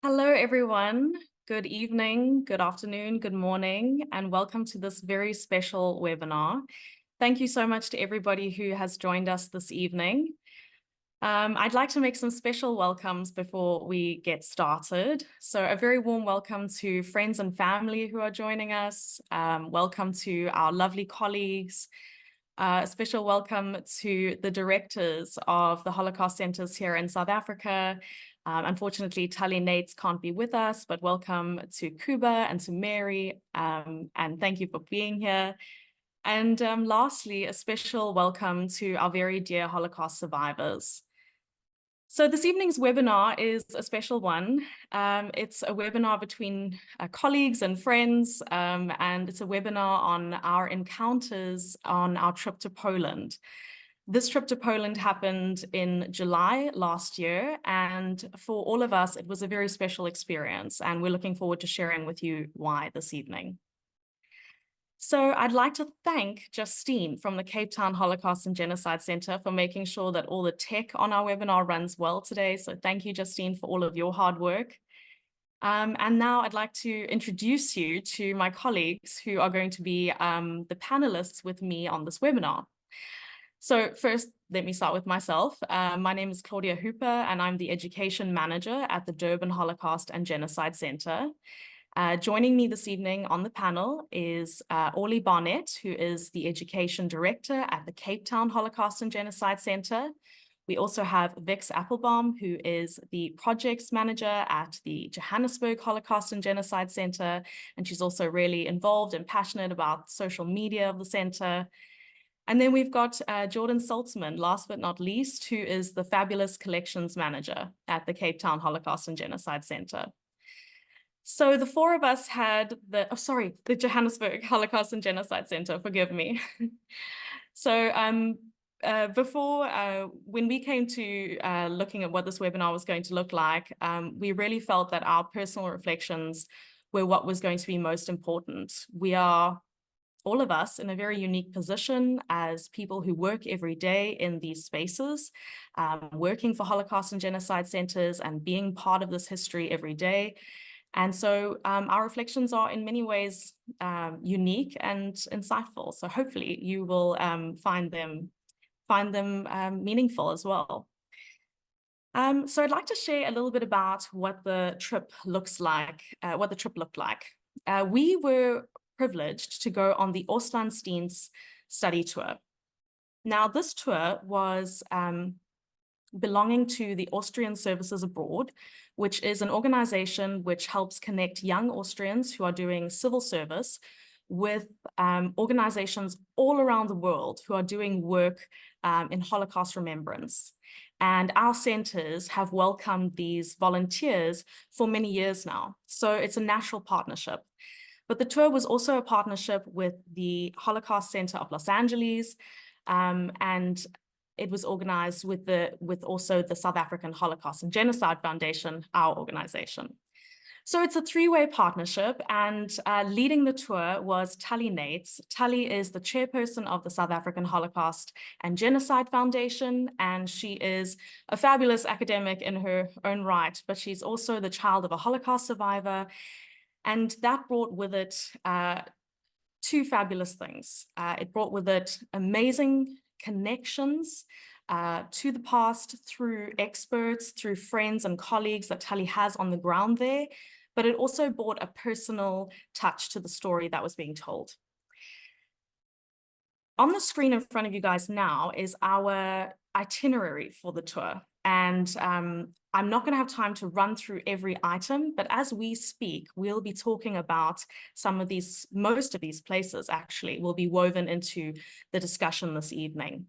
Hello, everyone. Good evening, good afternoon, good morning, and welcome to this very special webinar. Thank you so much to everybody who has joined us this evening. I'd like to make some special welcomes before we get started. So a very warm welcome to friends and family who are joining us. Welcome to our lovely colleagues. A special welcome to the directors of the Holocaust centers here in South Africa. Unfortunately, Tali Nates can't be with us, but welcome to Kuba and to Mary, and thank you for being here. And lastly, a special welcome to our very dear Holocaust survivors. So this evening's webinar is a special one. It's a webinar between colleagues and friends, and it's a webinar on our encounters on our trip to Poland. This trip to Poland happened in July last year, and for all of us, it was a very special experience, and we're looking forward to sharing with you why this evening. So I'd like to thank Justine from the Cape Town Holocaust and Genocide Centre for making sure that all the tech on our webinar runs well today. So thank you, Justine, for all of your hard work. And now I'd like to introduce you to my colleagues who are going to be the panelists with me on this webinar. So first, let me start with myself. My name is Claudia Hooper, and I'm the Education Manager at the Durban Holocaust and Genocide Centre. Joining me this evening on the panel is Orly Barnett, who is the Education Director at the Cape Town Holocaust and Genocide Centre. We also have Vix Applebaum, who is the Projects Manager at the Johannesburg Holocaust and Genocide Centre, and she's also really involved and passionate about social media of the centre. And then we've got Jordan Saltzman, last but not least, who is the fabulous collections manager at the Cape Town Holocaust and Genocide Centre. So the four of us had the Johannesburg Holocaust and Genocide Centre, forgive me. So when we came to looking at what this webinar was going to look like, we really felt that our personal reflections were what was going to be most important. We are all of us in a very unique position as people who work every day in these spaces, working for Holocaust and Genocide centers and being part of this history every day. And so our reflections are in many ways unique and insightful. So hopefully you will find them meaningful as well. So I'd like to share a little bit about what the trip looks like, what the trip looked like. We were privileged to go on the Austrian study tour. Now, this tour was belonging to the Austrian Services Abroad, which is an organization which helps connect young Austrians who are doing civil service with organizations all around the world who are doing work in Holocaust remembrance. And our centers have welcomed these volunteers for many years now. So it's a natural partnership. But the tour was also a partnership with the Holocaust Center of Los Angeles, and it was organized with also the South African Holocaust and Genocide Foundation, our organization. So it's a three-way partnership, and leading the tour was Tali Nates. Tali is the chairperson of the South African Holocaust and Genocide Foundation, and she is a fabulous academic in her own right, but she's also the child of a Holocaust survivor. And that brought with it two fabulous things. It brought with it amazing connections to the past through experts, through friends and colleagues that Tali has on the ground there, but it also brought a personal touch to the story that was being told. On the screen in front of you guys now is our itinerary for the tour. And I'm not going to have time to run through every item, but as we speak, we'll be talking about most of these places actually will be woven into the discussion this evening.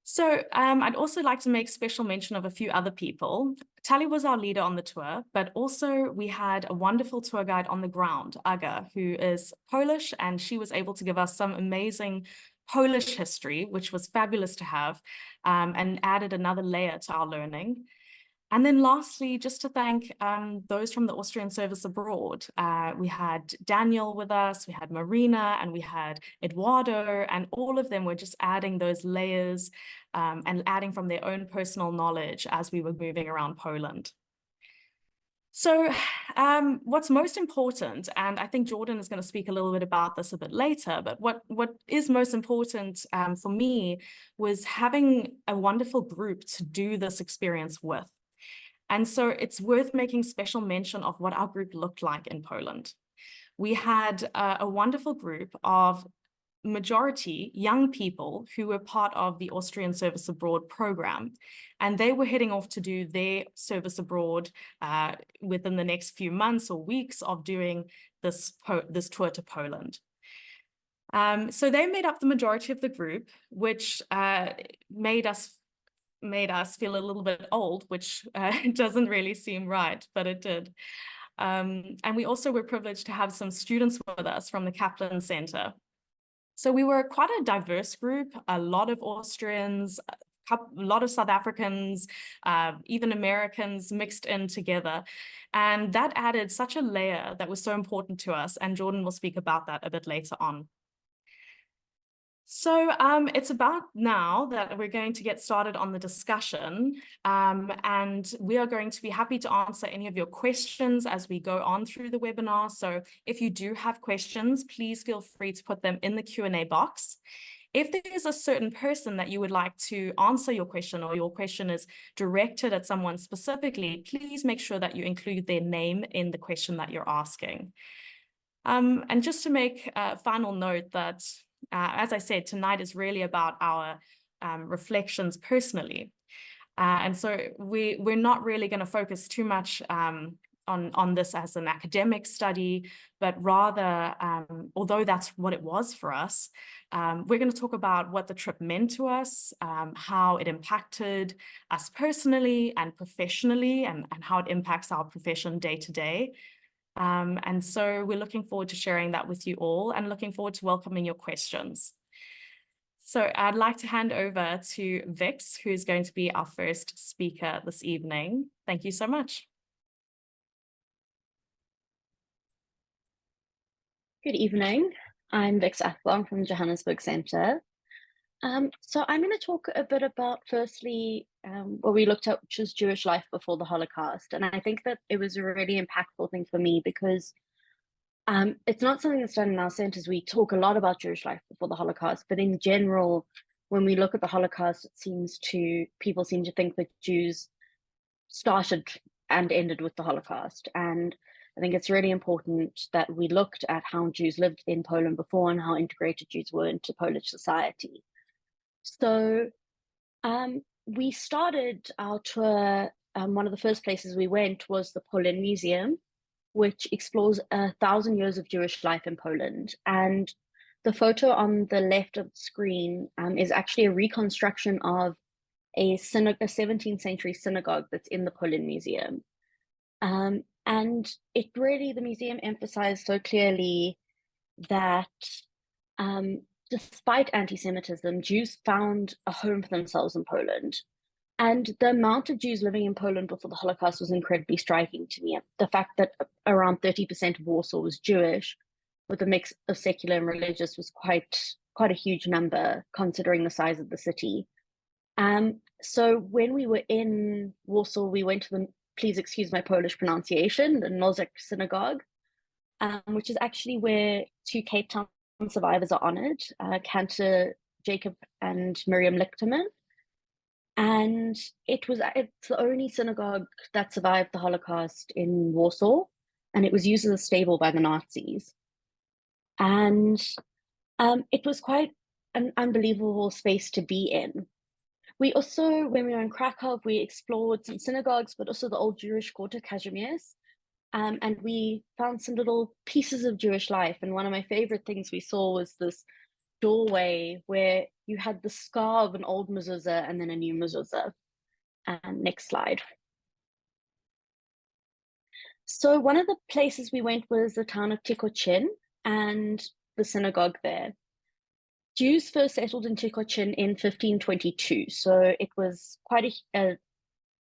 So I'd also like to make special mention of a few other people. Tali was our leader on the tour, but also we had a wonderful tour guide on the ground, Aga, who is Polish, and she was able to give us some amazing Polish history, which was fabulous to have, and added another layer to our learning. And then lastly, just to thank those from the Austrian Service Abroad. We had Daniel with us, we had Marina, and we had Eduardo, and all of them were just adding those layers and adding from their own personal knowledge as we were moving around Poland. So what's most important, and I think Jordan is going to speak a little bit about this a bit later, but what is most important for me was having a wonderful group to do this experience with. And so it's worth making special mention of what our group looked like in Poland. We had a wonderful group of majority young people who were part of the Austrian Service Abroad program. And they were heading off to do their service abroad within the next few months or weeks of doing this tour to Poland. So they made up the majority of the group, which made us feel a little bit old, which doesn't really seem right, but it did. And we also were privileged to have some students with us from the Kaplan Centre. So we were quite a diverse group, a lot of Austrians, a lot of South Africans, even Americans mixed in together. And that added such a layer that was so important to us. And Jordan will speak about that a bit later on. So it's about now that we're going to get started on the discussion, and we are going to be happy to answer any of your questions as we go on through the webinar. So if you do have questions, please feel free to put them in the Q&A box. If there is a certain person that you would like to answer your question, or your question is directed at someone specifically, please make sure that you include their name in the question that you're asking. And just to make a final note that as I said, tonight is really about our reflections personally. And so we're not really going to focus too much on this as an academic study, but rather, although that's what it was for us, we're going to talk about what the trip meant to us, how it impacted us personally and professionally, and how it impacts our profession day to day. And so we're looking forward to sharing that with you all and looking forward to welcoming your questions. So I'd like to hand over to Vix, who's going to be our first speaker this evening. Thank you so much. Good evening. I'm Vix Athlon from the Johannesburg Centre. So I'm going to talk a bit about, firstly, what we looked at, which was Jewish life before the Holocaust. And I think that it was a really impactful thing for me because it's not something that's done in our centres. We talk a lot about Jewish life before the Holocaust, but in general, when we look at the Holocaust, people seem to think that Jews started and ended with the Holocaust. And I think it's really important that we looked at how Jews lived in Poland before and how integrated Jews were into Polish society. So we started our tour, one of the first places we went was the Poland Museum, which explores 1,000 years of Jewish life in Poland. And the photo on the left of the screen is actually a reconstruction of a 17th century synagogue that's in the Poland Museum. And the museum emphasized so clearly that despite anti-Semitism, Jews found a home for themselves in Poland. And the amount of Jews living in Poland before the Holocaust was incredibly striking to me. The fact that around 30% of Warsaw was Jewish, with a mix of secular and religious, was quite a huge number considering the size of the city. So when we were in Warsaw, we went to please excuse my Polish pronunciation, the Nozyk Synagogue, which is actually where two Cape Town survivors are honored, Cantor Jacob and Miriam Lichterman. And it's the only synagogue that survived the Holocaust in Warsaw, and it was used as a stable by the Nazis. And it was quite an unbelievable space to be in. We also, when we were in Krakow, we explored some synagogues, but also the old Jewish quarter, Kazimierz. And we found some little pieces of Jewish life. And one of my favorite things we saw was this doorway where you had the scar of an old mezuzah and then a new mezuzah. Next slide. So one of the places we went was the town of Tikocin and the synagogue there. Jews first settled in Tikocin in 1522, so it was quite a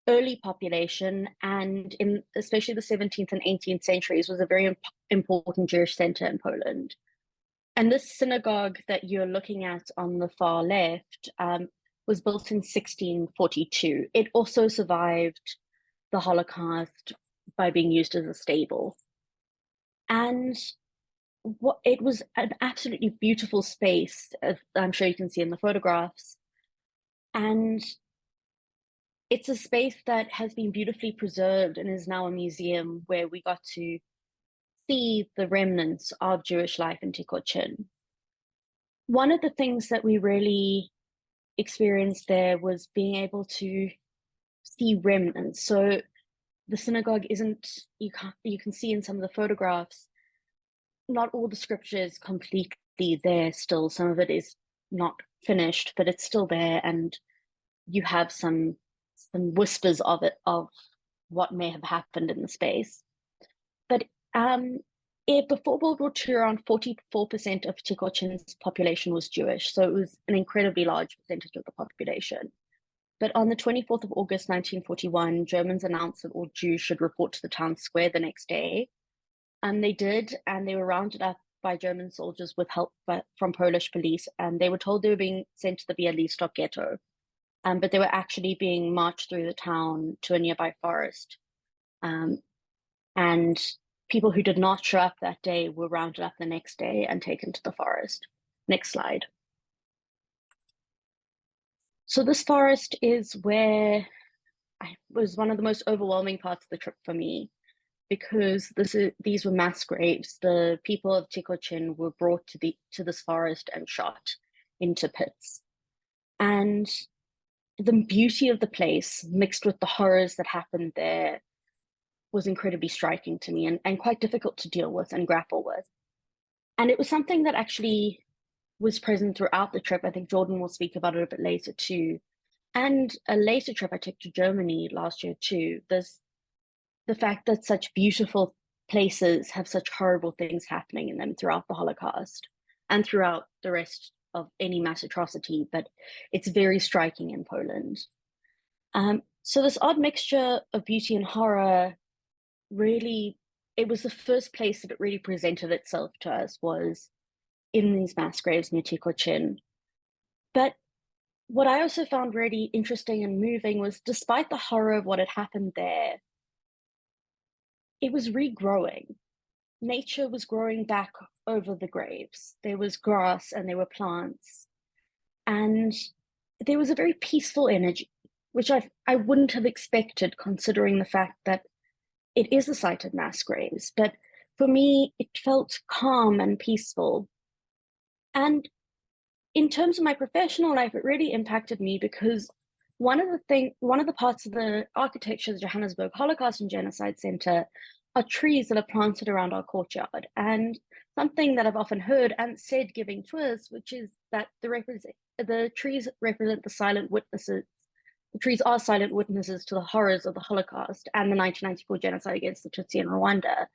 early population, and especially the 17th and 18th centuries was a very important Jewish center in Poland. And this synagogue that you're looking at on the far left was built in 1642. It also survived the Holocaust, by being used as a stable. And it was an absolutely beautiful space, as I'm sure you can see in the photographs. And it's a space that has been beautifully preserved and is now a museum where we got to see the remnants of Jewish life in Tikocin. One of the things that we really experienced there was being able to see remnants. So the synagogue isn't, you can see in some of the photographs, not all the scripture is completely there still. Some of it is not finished, but it's still there, and you have some whispers of it, of what may have happened in the space. But before World War II, around 44% of Ticocin's population was Jewish, so it was an incredibly large percentage of the population. But on the 24th of August 1941, Germans announced that all Jews should report to the town square the next day. And they did, and they were rounded up by German soldiers with help from Polish police, and they were told they were being sent to the Warsaw Ghetto. But they were actually being marched through the town to a nearby forest. And people who did not show up that day were rounded up the next day and taken to the forest. Next slide. So this forest is where was one of the most overwhelming parts of the trip for me, because these were mass graves. The people of Tikocin were brought to this forest and shot into pits. And the beauty of the place mixed with the horrors that happened there was incredibly striking to me, and quite difficult to deal with and grapple with. And it was something that actually was present throughout the trip. I think Jordan will speak about it a bit later too. And a later trip I took to Germany last year too. There's the fact that such beautiful places have such horrible things happening in them throughout the Holocaust and throughout the rest of any mass atrocity, but it's very striking in Poland. So this odd mixture of beauty and horror, really, it was the first place that it really presented itself to us, was in these mass graves near Tikocin. But what I also found really interesting and moving was, despite the horror of what had happened there, it was regrowing. Nature was growing back over the graves. There was grass and there were plants. And there was a very peaceful energy, which I wouldn't have expected, considering the fact that it is a site of mass graves. But for me, it felt calm and peaceful. And in terms of my professional life, it really impacted me, because one of the parts of the architecture of the Johannesburg Holocaust and Genocide Centre are trees that are planted around our courtyard. And something that I've often heard and said giving tours, which is that the trees represent the silent witnesses. The trees are silent witnesses to the horrors of the Holocaust and the 1994 genocide against the Tutsi in Rwanda.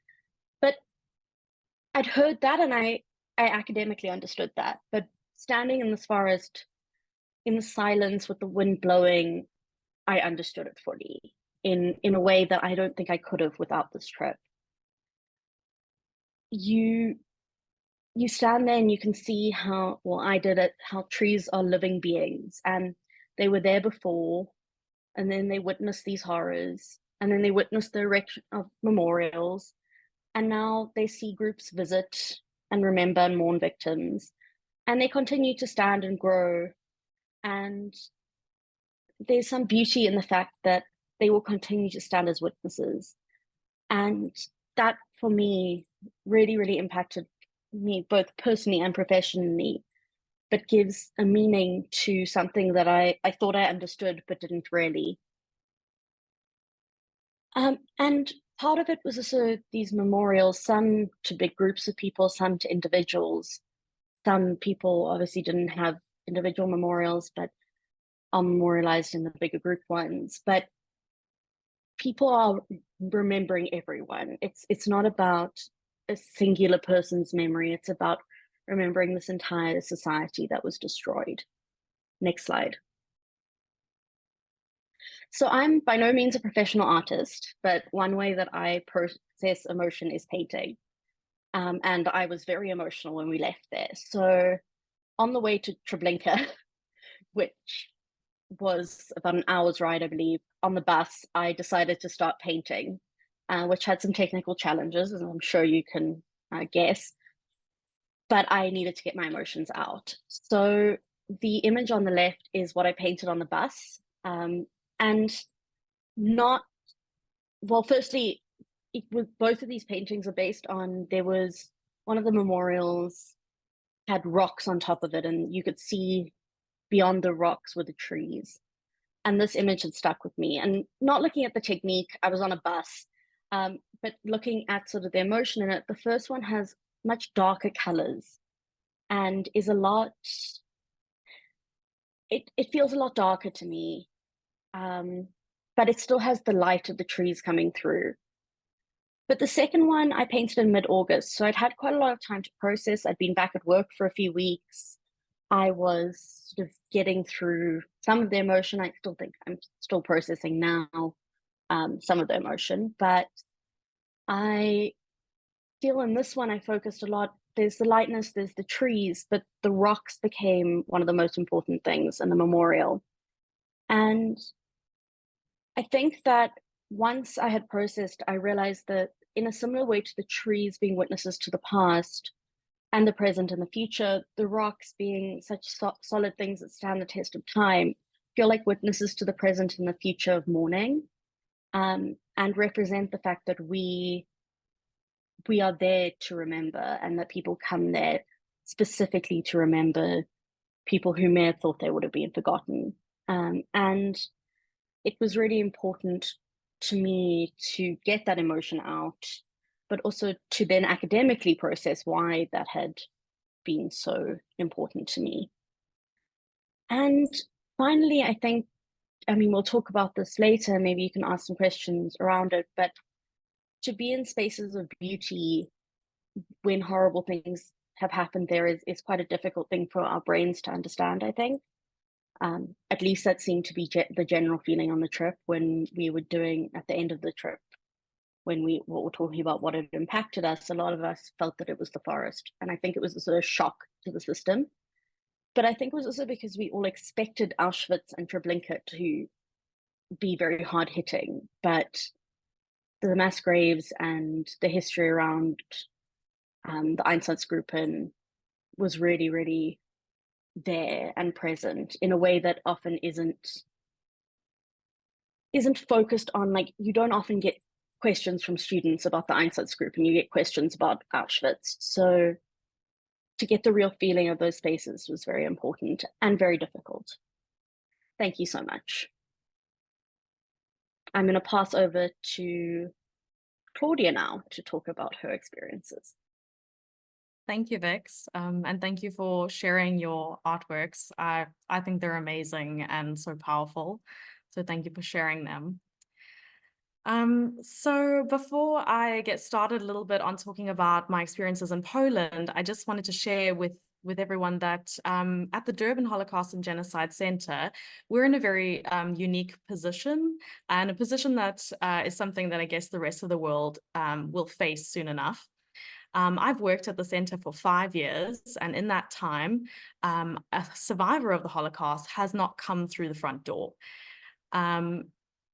But I'd heard that, and I academically understood that. But standing in this forest, in the silence with the wind blowing, I understood it fully in a way that I don't think I could have without this trip. You stand there and you can see how, well, I did it, how trees are living beings, and they were there before, and then they witnessed these horrors, and then they witnessed the erection of memorials, and now they see groups visit and remember and mourn victims, and they continue to stand and grow. And there's some beauty in the fact that they will continue to stand as witnesses. And that, for me, really, really impacted me, both personally and professionally, but gives a meaning to something that I thought I understood, but didn't really. And part of it was also these memorials, some to big groups of people, some to individuals. Some people obviously didn't have individual memorials, but are memorialized in the bigger group ones. But people are remembering everyone. It's not about a singular person's memory. It's about remembering this entire society that was destroyed. Next slide. So I'm by no means a professional artist, but one way that I process emotion is painting. And I was very emotional when we left there. So on the way to Treblinka, which was about an hour's ride, I believe, on the bus, I decided to start painting. which had some technical challenges, as I'm sure you can guess. But I needed to get my emotions out. So the image on the left is what I painted on the bus. And not, well, firstly, both of these paintings are based on, there was one of the memorials had rocks on top of it, and you could see beyond the rocks were the trees. And this image had stuck with me. And not looking at the technique, I was on a bus, but looking at sort of the emotion in it, the first one has much darker colors and is a lot, it feels a lot darker to me, but it still has the light of the trees coming through. But the second one I painted in mid-August, so I'd had quite a lot of time to process. I'd been back at work for a few weeks. I was sort of getting through some of the emotion. I still think I'm still processing now, some of the emotion, but I feel in this one I focused a lot. There's the lightness, there's the trees, but the rocks became one of the most important things in the memorial. And I think that once I had processed, I realized that in a similar way to the trees being witnesses to the past and the present and the future, the rocks being such solid things that stand the test of time, feel like witnesses to the present and the future of mourning, and represent the fact that we are there to remember, and that people come there specifically to remember people who may have thought they would have been forgotten. And it was really important to me to get that emotion out, but also to then academically process why that had been so important to me. And finally, I think, I mean, we'll talk about this later, maybe you can ask some questions around it, but to be in spaces of beauty when horrible things have happened there is quite a difficult thing for our brains to understand, I think. At least that seemed to be the general feeling on the trip when we were doing, at the end of the trip, when we were talking about what had impacted us, a lot of us felt that it was the forest. And I think it was a sort of shock to the system. But I think it was also because we all expected Auschwitz and Treblinka to be very hard hitting, but the mass graves and the history around the Einsatzgruppen was really, really there and present in a way that often isn't focused on. Like, you don't often get questions from students about the Einsatzgruppen, you get questions about Auschwitz. So to get the real feeling of those spaces was very important and very difficult. Thank you so much. I'm going to pass over to Claudia now to talk about her experiences. Thank you, Vix, and thank you for sharing your artworks. I think they're amazing and so powerful. So thank you for sharing them. So before I get started a little bit on talking about my experiences in Poland, I just wanted to share with everyone that at the Durban Holocaust and Genocide Centre, we're in a very unique position, and a position that is something that I guess the rest of the world will face soon enough. I've worked at the center for 5 years, and in that time, a survivor of the Holocaust has not come through the front door. And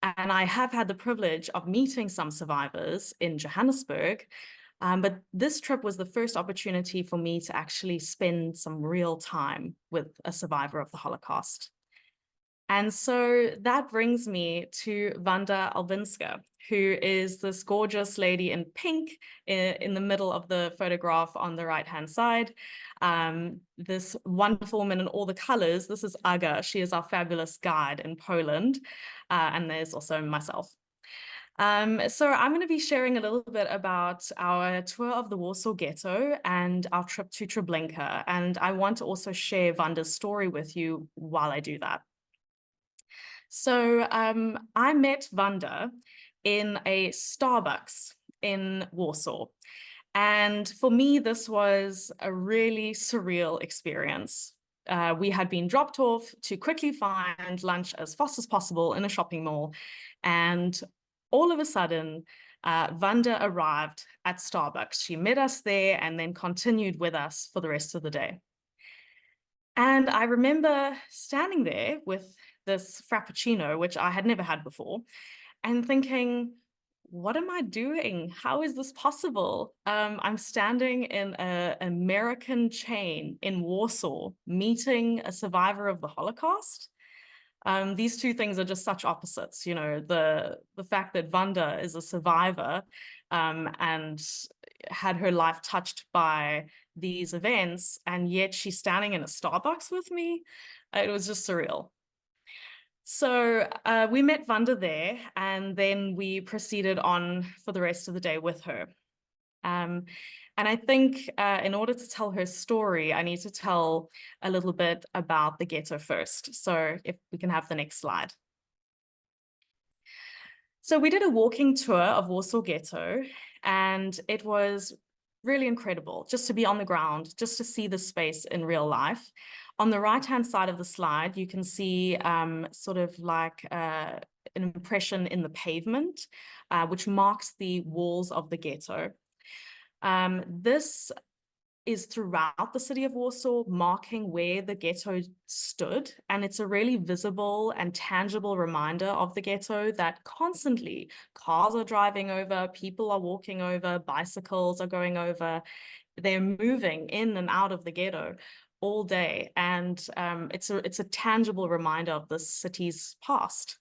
I have had the privilege of meeting some survivors in Johannesburg, but this trip was the first opportunity for me to actually spend some real time with a survivor of the Holocaust. And so that brings me to Wanda Albinska, who is this gorgeous lady in pink in the middle of the photograph on the right-hand side. This wonderful woman in all the colors. This is Aga. She is our fabulous guide in Poland. And there's also myself. So I'm going to be sharing a little bit about our tour of the Warsaw Ghetto and our trip to Treblinka. And I want to also share Wanda's story with you while I do that. So I met Wanda in a Starbucks in Warsaw. And for me, this was a really surreal experience. We had been dropped off to quickly find lunch as fast as possible in a shopping mall. And all of a sudden, Wanda arrived at Starbucks. She met us there and then continued with us for the rest of the day. And I remember standing there with this Frappuccino, which I had never had before, and thinking, what am I doing? How is this possible? I'm standing in an American chain in Warsaw, meeting a survivor of the Holocaust. These two things are just such opposites, you know, the fact that Wanda is a survivor and had her life touched by these events, and yet she's standing in a Starbucks with me. It was just surreal. So we met Wanda there, and then we proceeded on for the rest of the day with her. And I think in order to tell her story, I need to tell a little bit about the ghetto first. So if we can have the next slide. So we did a walking tour of Warsaw Ghetto, and it was really incredible just to be on the ground, just to see the space in real life. On the right-hand side of the slide, you can see sort of like an impression in the pavement, which marks the walls of the ghetto. This is throughout the city of Warsaw, marking where the ghetto stood. And it's a really visible and tangible reminder of the ghetto that constantly cars are driving over, people are walking over, bicycles are going over, they're moving in and out of the ghetto all day. And it's a tangible reminder of the city's past.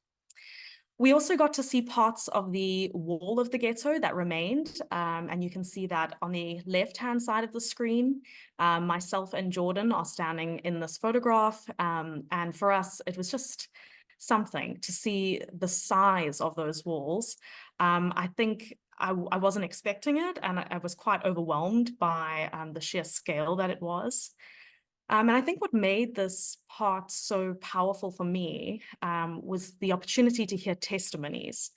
We also got to see parts of the wall of the ghetto that remained, and you can see that on the left-hand side of the screen. Myself and Jordan are standing in this photograph, and for us, it was just something to see the size of those walls. I think I wasn't expecting it, and I was quite overwhelmed by the sheer scale that it was. And I think what made this part so powerful for me was the opportunity to hear testimonies.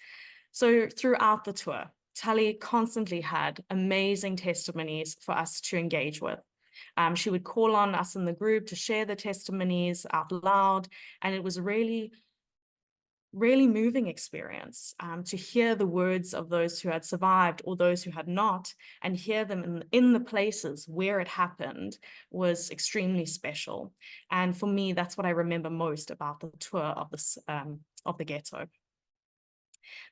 So throughout the tour, Tali constantly had amazing testimonies for us to engage with. She would call on us in the group to share the testimonies out loud, and it was really moving experience to hear the words of those who had survived or those who had not, and hear them in the places where it happened was extremely special. And for me, that's what I remember most about the tour of this of the ghetto.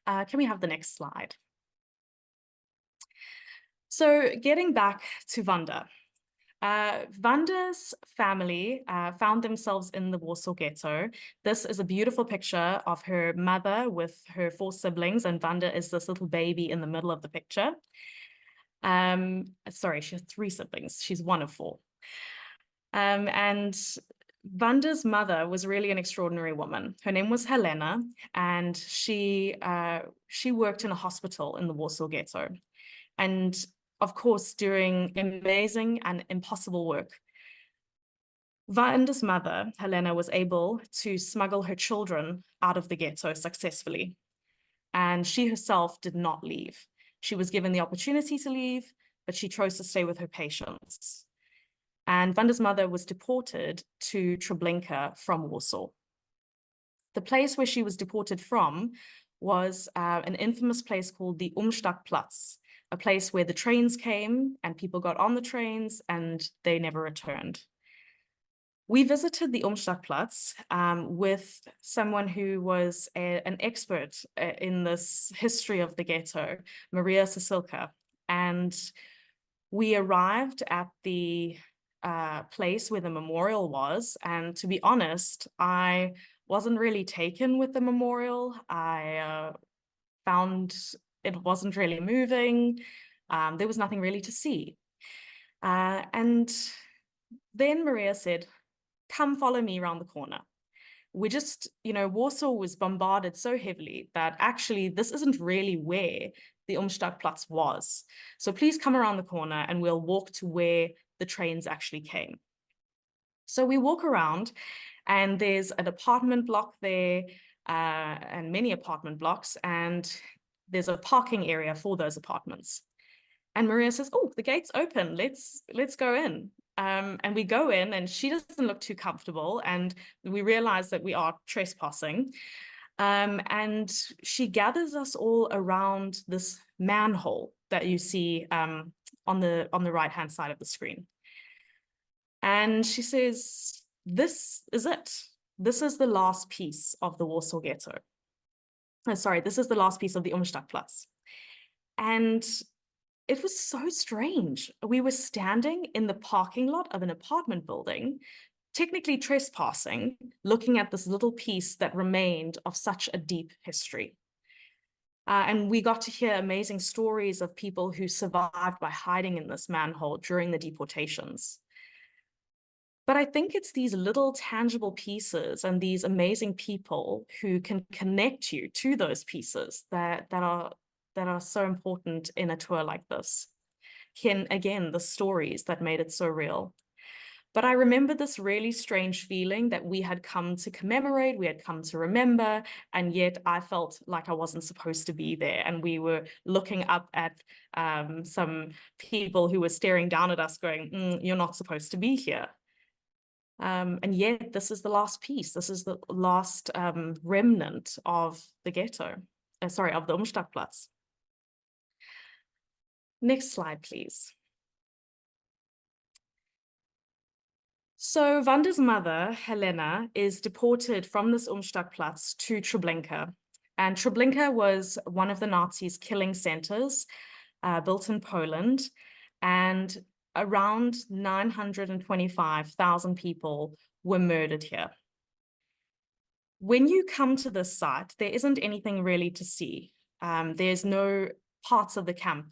Can we have the next slide? So getting back to Wanda. Wanda's family found themselves in the Warsaw Ghetto. This is a beautiful picture of her mother with her 4 siblings, and Wanda is this little baby in the middle of the picture. Sorry, she has 3 siblings. She's one of 4. And Wanda's mother was really an extraordinary woman. Her name was Helena, and she worked in a hospital in the Warsaw Ghetto. And of course, doing amazing and impossible work. Wanda's mother, Helena, was able to smuggle her children out of the ghetto successfully. And she herself did not leave. She was given the opportunity to leave, but she chose to stay with her patients. And Wanda's mother was deported to Treblinka from Warsaw. The place where she was deported from was an infamous place called the Umschlagplatz, a place where the trains came and people got on the trains and they never returned. We visited the Umschlagplatz with someone who was an expert in this history of the ghetto, Maria Cecilka. And we arrived at the place where the memorial was. And to be honest, I wasn't really taken with the memorial. I found it wasn't really moving. There was nothing really to see. And then Maria said, come follow me around the corner. We just, you know, Warsaw was bombarded so heavily that actually this isn't really where the Umschlagplatz was. So please come around the corner and we'll walk to where the trains actually came. So we walk around and there's an apartment block there and many apartment blocks, and there's a parking area for those apartments. And Maria says, oh, the gate's open, let's go in. And we go in and she doesn't look too comfortable, and we realize that we are trespassing. And she gathers us all around this manhole that you see on the right-hand side of the screen. And she says, this is it. This is the last piece of the Warsaw Ghetto. Oh, sorry, this is the last piece of the Umschlagplatz. And it was so strange. We were standing in the parking lot of an apartment building, technically trespassing, looking at this little piece that remained of such a deep history. And we got to hear amazing stories of people who survived by hiding in this manhole during the deportations. But I think it's these little tangible pieces and these amazing people who can connect you to those pieces that are so important in a tour like this. Again, the stories that made it so real. But I remember this really strange feeling that we had come to commemorate, we had come to remember, and yet I felt like I wasn't supposed to be there. And we were looking up at some people who were staring down at us going, you're not supposed to be here. And yet this is the last piece. This is the last remnant of the ghetto, of the Umschlagplatz. Next slide, please. So Wanda's mother, Helena, is deported from this Umschlagplatz to Treblinka. And Treblinka was one of the Nazis' killing centers built in Poland. And around 925,000 people were murdered here. When you come to this site, there isn't anything really to see. There's no parts of the camp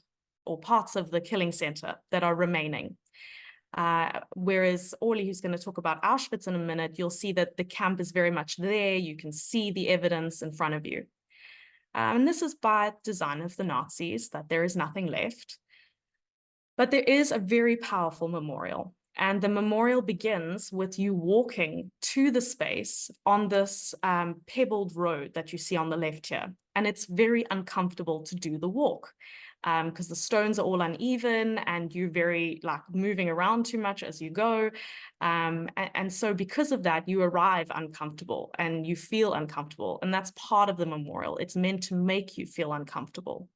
or parts of the killing center that are remaining. Whereas Orly, who's going to talk about Auschwitz in a minute, you'll see that the camp is very much there. You can see the evidence in front of you. And this is by design of the Nazis, that there is nothing left. But there is a very powerful memorial. And the memorial begins with you walking to the space on this pebbled road that you see on the left here. And it's very uncomfortable to do the walk because the stones are all uneven and you're very moving around too much as you go. And so because of that, you arrive uncomfortable and you feel uncomfortable. And that's part of the memorial. It's meant to make you feel uncomfortable.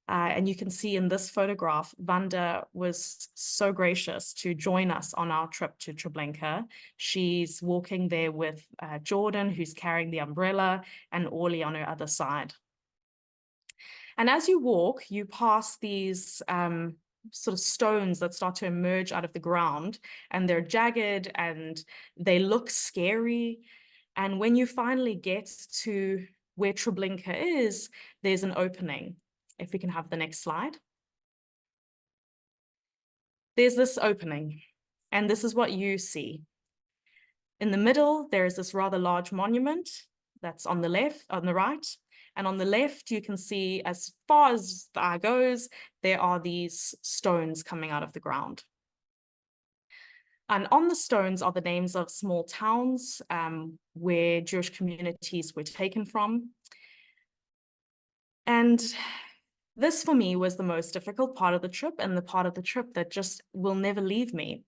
And you can see in this photograph, Wanda was so gracious to join us on our trip to Treblinka. She's walking there with Jordan, who's carrying the umbrella, and Orly on her other side. And as you walk, you pass these sort of stones that start to emerge out of the ground, and they're jagged and they look scary. And when you finally get to where Treblinka is, there's an opening. If we can have the next slide. There's this opening, and this is what you see. In the middle, there is this rather large monument that's on the right. And on the left, you can see, as far as the eye goes, there are these stones coming out of the ground. And on the stones are the names of small towns where Jewish communities were taken from. And this, for me, was the most difficult part of the trip, and the part of the trip that just will never leave me.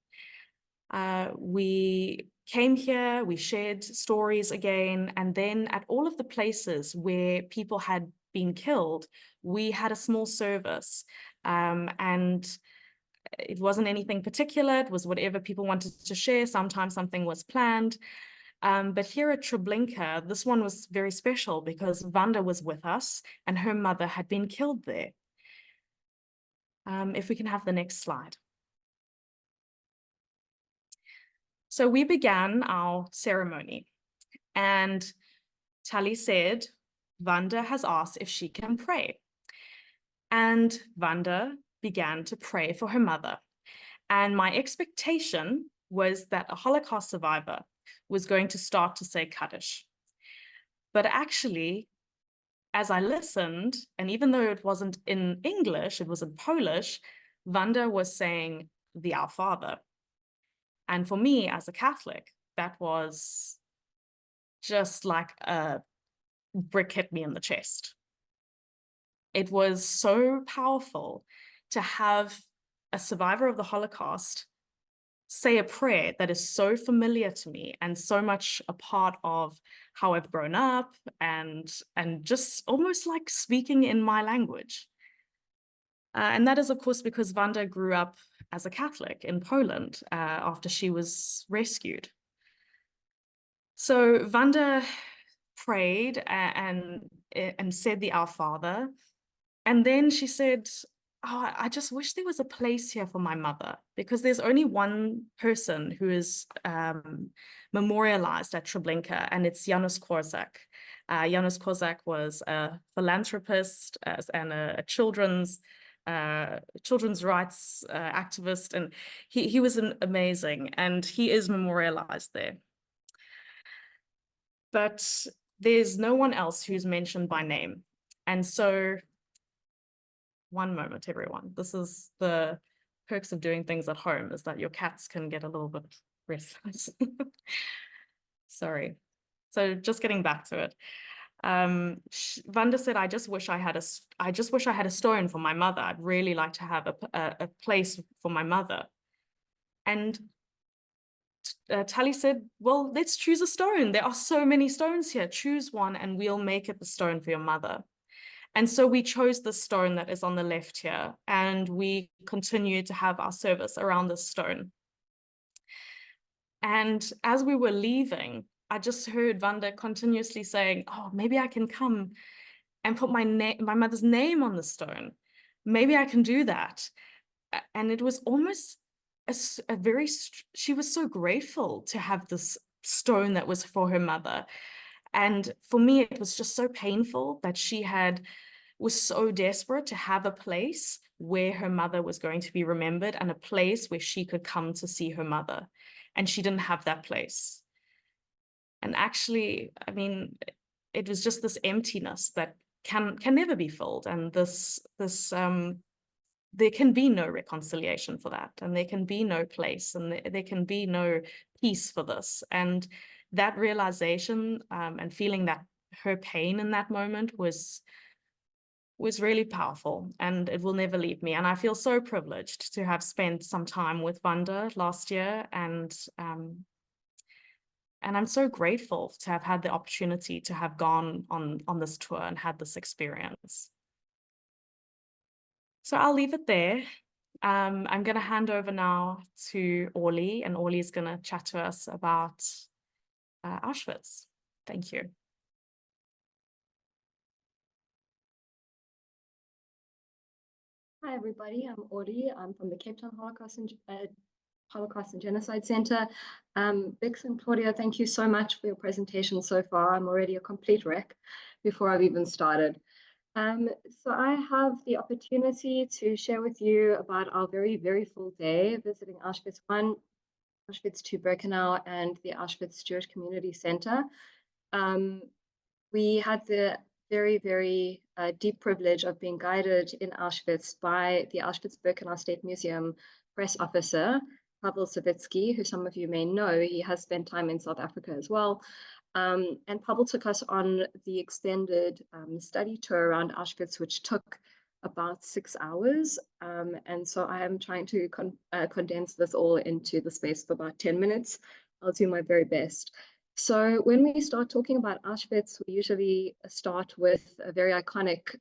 We came here, we shared stories again, and then at all of the places where people had been killed, we had a small service. And it wasn't anything particular, it was whatever people wanted to share. Sometimes something was planned. But here at Treblinka, this one was very special because Wanda was with us and her mother had been killed there. If we can have the next slide. So we began our ceremony and Tali said, Wanda has asked if she can pray. And Wanda began to pray for her mother. And my expectation was that a Holocaust survivor was going to start to say Kaddish. But actually, as I listened, and even though it wasn't in English, it was in Polish, Wanda was saying the Our Father. And for me, as a Catholic, that was just like a brick hit me in the chest. It was so powerful to have a survivor of the Holocaust say a prayer that is so familiar to me and so much a part of how I've grown up and just almost like speaking in my language. And that is, of course, because Wanda grew up as a Catholic in Poland after she was rescued. So Wanda prayed and said the Our Father. And then she said, oh, I just wish there was a place here for my mother, because there's only one person who is memorialized at Treblinka, and it's Janusz Korczak. Janusz Korczak was a philanthropist and a children's rights activist, and he was amazing, and he is memorialized there. But there's no one else who's mentioned by name. And so, one moment, everyone. This is the perks of doing things at home, is that your cats can get a little bit restless. Sorry. So just getting back to it. Wanda said, I just wish I had a stone for my mother. I'd really like to have a place for my mother. And Tali said, well, let's choose a stone. There are so many stones here. Choose one and we'll make it the stone for your mother. And so we chose the stone that is on the left here, and we continued to have our service around this stone. And as we were leaving, I just heard Wanda continuously saying, oh, maybe I can come and put my mother's name on the stone. Maybe I can do that. And it was almost she was so grateful to have this stone that was for her mother. And for me, it was just so painful that she was so desperate to have a place where her mother was going to be remembered, and a place where she could come to see her mother. And she didn't have that place. And actually, I mean, it was just this emptiness that can never be filled. And there can be no reconciliation for that, and there can be no place, and there can be no peace for this. And that realization and feeling that her pain in that moment was really powerful, and it will never leave me. And I feel so privileged to have spent some time with Wanda last year, and I'm so grateful to have had the opportunity to have gone on this tour and had this experience. So I'll leave it there. I'm going to hand over now to Orly, and Orly is going to chat to us about Auschwitz. Thank you. Hi, everybody. I'm Orly. I'm from the Kaplan Holocaust and Genocide Centre. Vix and Claudia, thank you so much for your presentation so far. I'm already a complete wreck before I've even started. So I have the opportunity to share with you about our very, very full day visiting Auschwitz I, Auschwitz II-Birkenau, and the Auschwitz Jewish Community Center. We had the very, very deep privilege of being guided in Auschwitz by the Auschwitz-Birkenau State Museum press officer, Pavel Savitsky, who some of you may know. He has spent time in South Africa as well. And Pavel took us on the extended study tour around Auschwitz, which took about 6 hours. And so I am trying to condense this all into the space of about 10 minutes. I'll do my very best. So when we start talking about Auschwitz, we usually start with a very iconic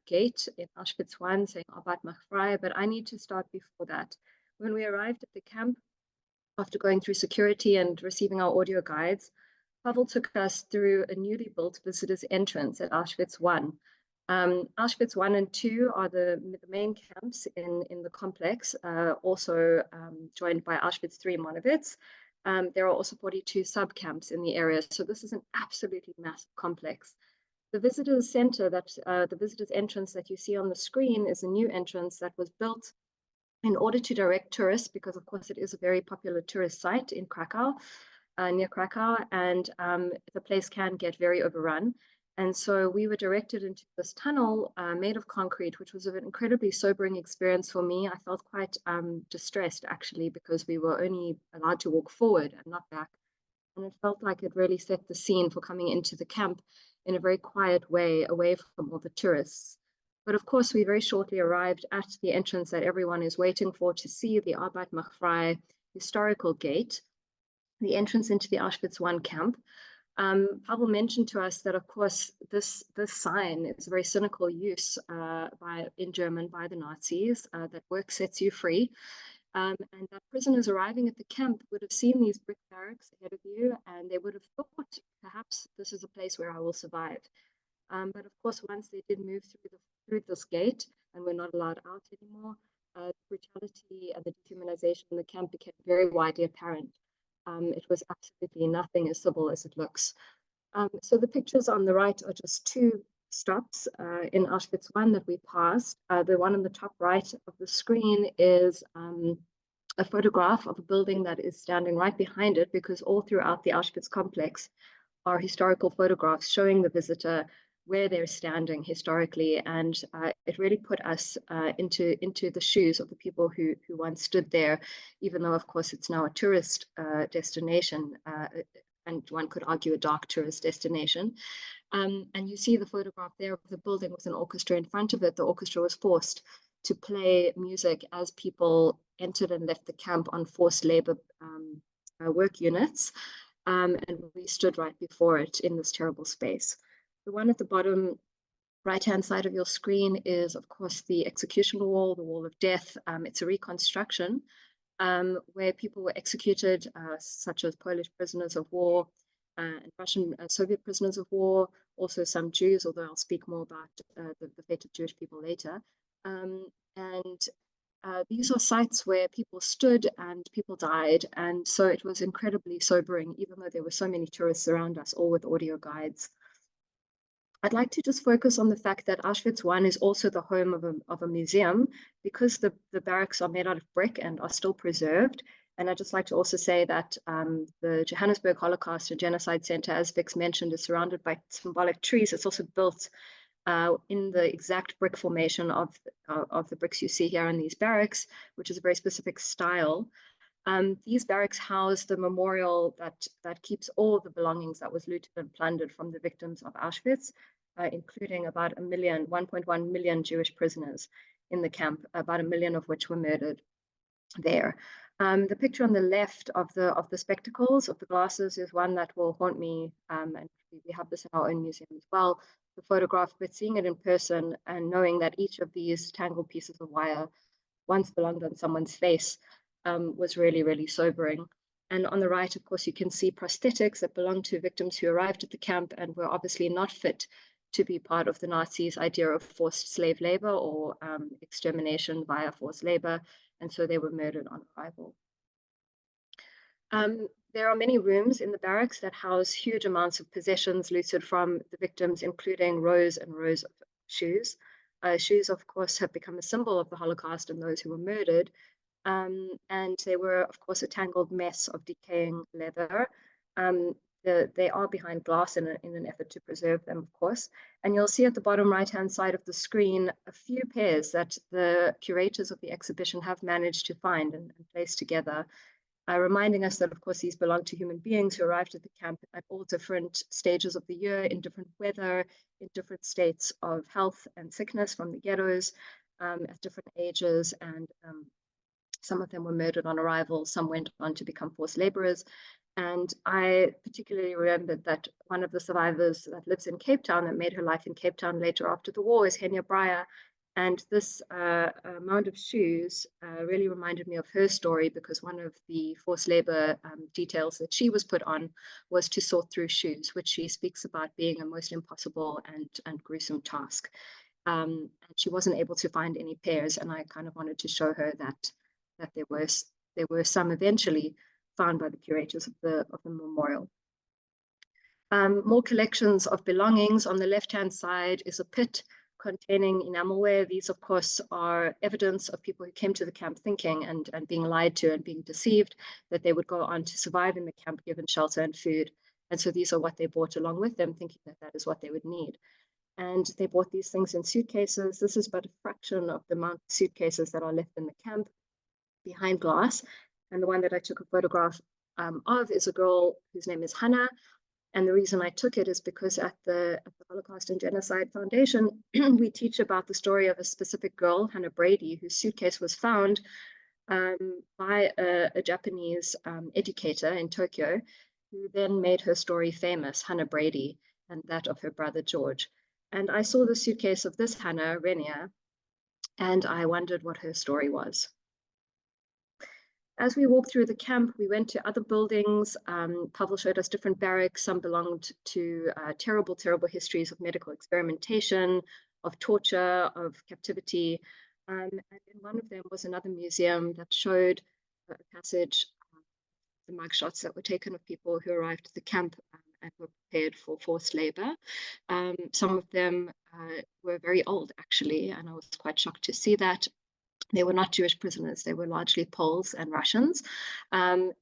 gate in Auschwitz I saying Arbeit macht frei, but I need to start before that. When we arrived at the camp, after going through security and receiving our audio guides, Pavel took us through a newly built visitor's entrance at Auschwitz I. Auschwitz I and II are the main camps in the complex, also joined by Auschwitz III Monowitz. There are also 42 sub-camps in the area, so this is an absolutely massive complex. The visitors center, the visitors entrance that you see on the screen, is a new entrance that was built in order to direct tourists, because of course it is a very popular tourist site in Krakow, near Krakow, and the place can get very overrun. And so we were directed into this tunnel made of concrete, which was an incredibly sobering experience for me. I felt quite distressed, actually, because we were only allowed to walk forward and not back. And it felt like it really set the scene for coming into the camp in a very quiet way, away from all the tourists. But of course, we very shortly arrived at the entrance that everyone is waiting for to see, the Arbeit macht frei historical gate, the entrance into the Auschwitz I camp. Pavel mentioned to us that, of course, this sign is a very cynical use in German by the Nazis, that work sets you free. And that prisoners arriving at the camp would have seen these brick barracks ahead of you, and they would have thought, perhaps this is a place where I will survive. But of course, once they did move through the through this gate and were not allowed out anymore. The brutality and the dehumanization in the camp became very widely apparent. It was absolutely nothing as civil as it looks. So the pictures on the right are just two stops in Auschwitz I that we passed. The one on the top right of the screen is a photograph of a building that is standing right behind it, because all throughout the Auschwitz complex are historical photographs showing the visitor where they're standing historically, and it really put us into the shoes of the people who once stood there, even though of course it's now a tourist destination, and one could argue a dark tourist destination. And you see the photograph there of the building with an orchestra in front of it. The orchestra was forced to play music as people entered and left the camp on forced labor work units. And we stood right before it in this terrible space. The one at the bottom right-hand side of your screen is, of course, the execution wall, the wall of death. It's a reconstruction where people were executed, such as Polish prisoners of war and Russian Soviet prisoners of war, also some Jews, although I'll speak more about the fate of Jewish people later. These are sites where people stood and people died. And so it was incredibly sobering, even though there were so many tourists around us, all with audio guides. I'd like to just focus on the fact that Auschwitz I is also the home of a museum, because the barracks are made out of brick and are still preserved. And I'd just like to also say that the Johannesburg Holocaust and Genocide Centre, as Vix mentioned, is surrounded by symbolic trees. It's also built in the exact brick formation of the bricks you see here in these barracks, which is a very specific style. These barracks house the memorial that keeps all the belongings that was looted and plundered from the victims of Auschwitz, including about 1.1 million Jewish prisoners in the camp, about 1 million of which were murdered there. The picture on the left of the spectacles, of the glasses, is one that will haunt me, and we have this in our own museum as well, the photograph, but seeing it in person and knowing that each of these tangled pieces of wire once belonged on someone's face was really, really sobering. And on the right, of course, you can see prosthetics that belonged to victims who arrived at the camp and were obviously not fit to be part of the Nazis' idea of forced slave labor or extermination via forced labor, and so they were murdered on arrival. There are many rooms in the barracks that house huge amounts of possessions looted from the victims, including rows and rows of shoes. Shoes, of course, have become a symbol of the Holocaust and those who were murdered. And they were, of course, a tangled mess of decaying leather. They are behind glass in an effort to preserve them, of course. And you'll see at the bottom right-hand side of the screen a few pairs that the curators of the exhibition have managed to find and place together, reminding us that, of course, these belong to human beings who arrived at the camp at all different stages of the year, in different weather, in different states of health and sickness from the ghettos, at different ages, and some of them were murdered on arrival, some went on to become forced laborers. And I particularly remembered that one of the survivors that lives in Cape Town, that made her life in Cape Town later after the war, is Henya Breyer. And this amount of shoes really reminded me of her story, because one of the forced labor details that she was put on was to sort through shoes, which she speaks about being a most impossible and gruesome task. And she wasn't able to find any pairs, and I kind of wanted to show her that there were some eventually found by the curators of the memorial. More collections of belongings. On the left-hand side is a pit containing enamelware. These, of course, are evidence of people who came to the camp thinking and being lied to and being deceived that they would go on to survive in the camp given shelter and food. And so these are what they brought along with them, thinking that that is what they would need. And they brought these things in suitcases. This is but a fraction of the amount of suitcases that are left in the camp behind glass. And the one that I took a photograph of is a girl whose name is Hannah. And the reason I took it is because at the Holocaust and Genocide Foundation, we teach about the story of a specific girl, Hannah Brady, whose suitcase was found by a Japanese educator in Tokyo, who then made her story famous, Hannah Brady, and that of her brother George. And I saw the suitcase of this Hannah, Renia, and I wondered what her story was. As we walked through the camp, we went to other buildings. Pavel showed us different barracks. Some belonged to terrible, terrible histories of medical experimentation, of torture, of captivity. And in one of them was another museum that showed a passage, the mugshots that were taken of people who arrived at the camp and were prepared for forced labor. Some of them were very old, actually, and I was quite shocked to see that. They were not Jewish prisoners. They were largely Poles and Russians. The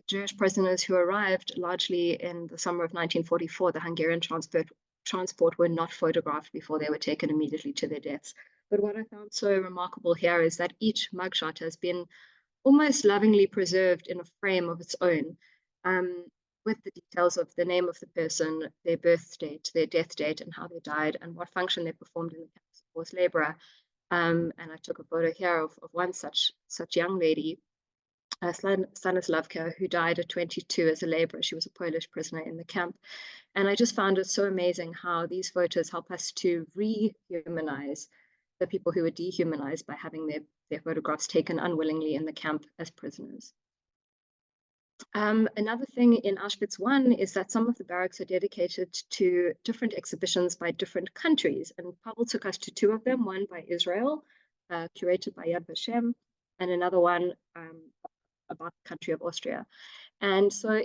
Jewish prisoners who arrived largely in the summer of 1944, the Hungarian transport were not photographed before they were taken immediately to their deaths. But what I found so remarkable here is that each mugshot has been almost lovingly preserved in a frame of its own, with the details of the name of the person, their birth date, their death date, and how they died, and what function they performed in the camp as a forced laborer. And I took a photo here of one such young lady, Stanislavka, who died at 22 as a laborer. She was a Polish prisoner in the camp. And I just found it so amazing how these photos help us to rehumanize the people who were dehumanized by having their photographs taken unwillingly in the camp as prisoners. Another thing in Auschwitz I is that some of the barracks are dedicated to different exhibitions by different countries. And Pavel took us to two of them, one by Israel, curated by Yad Vashem, and another one about the country of Austria. And so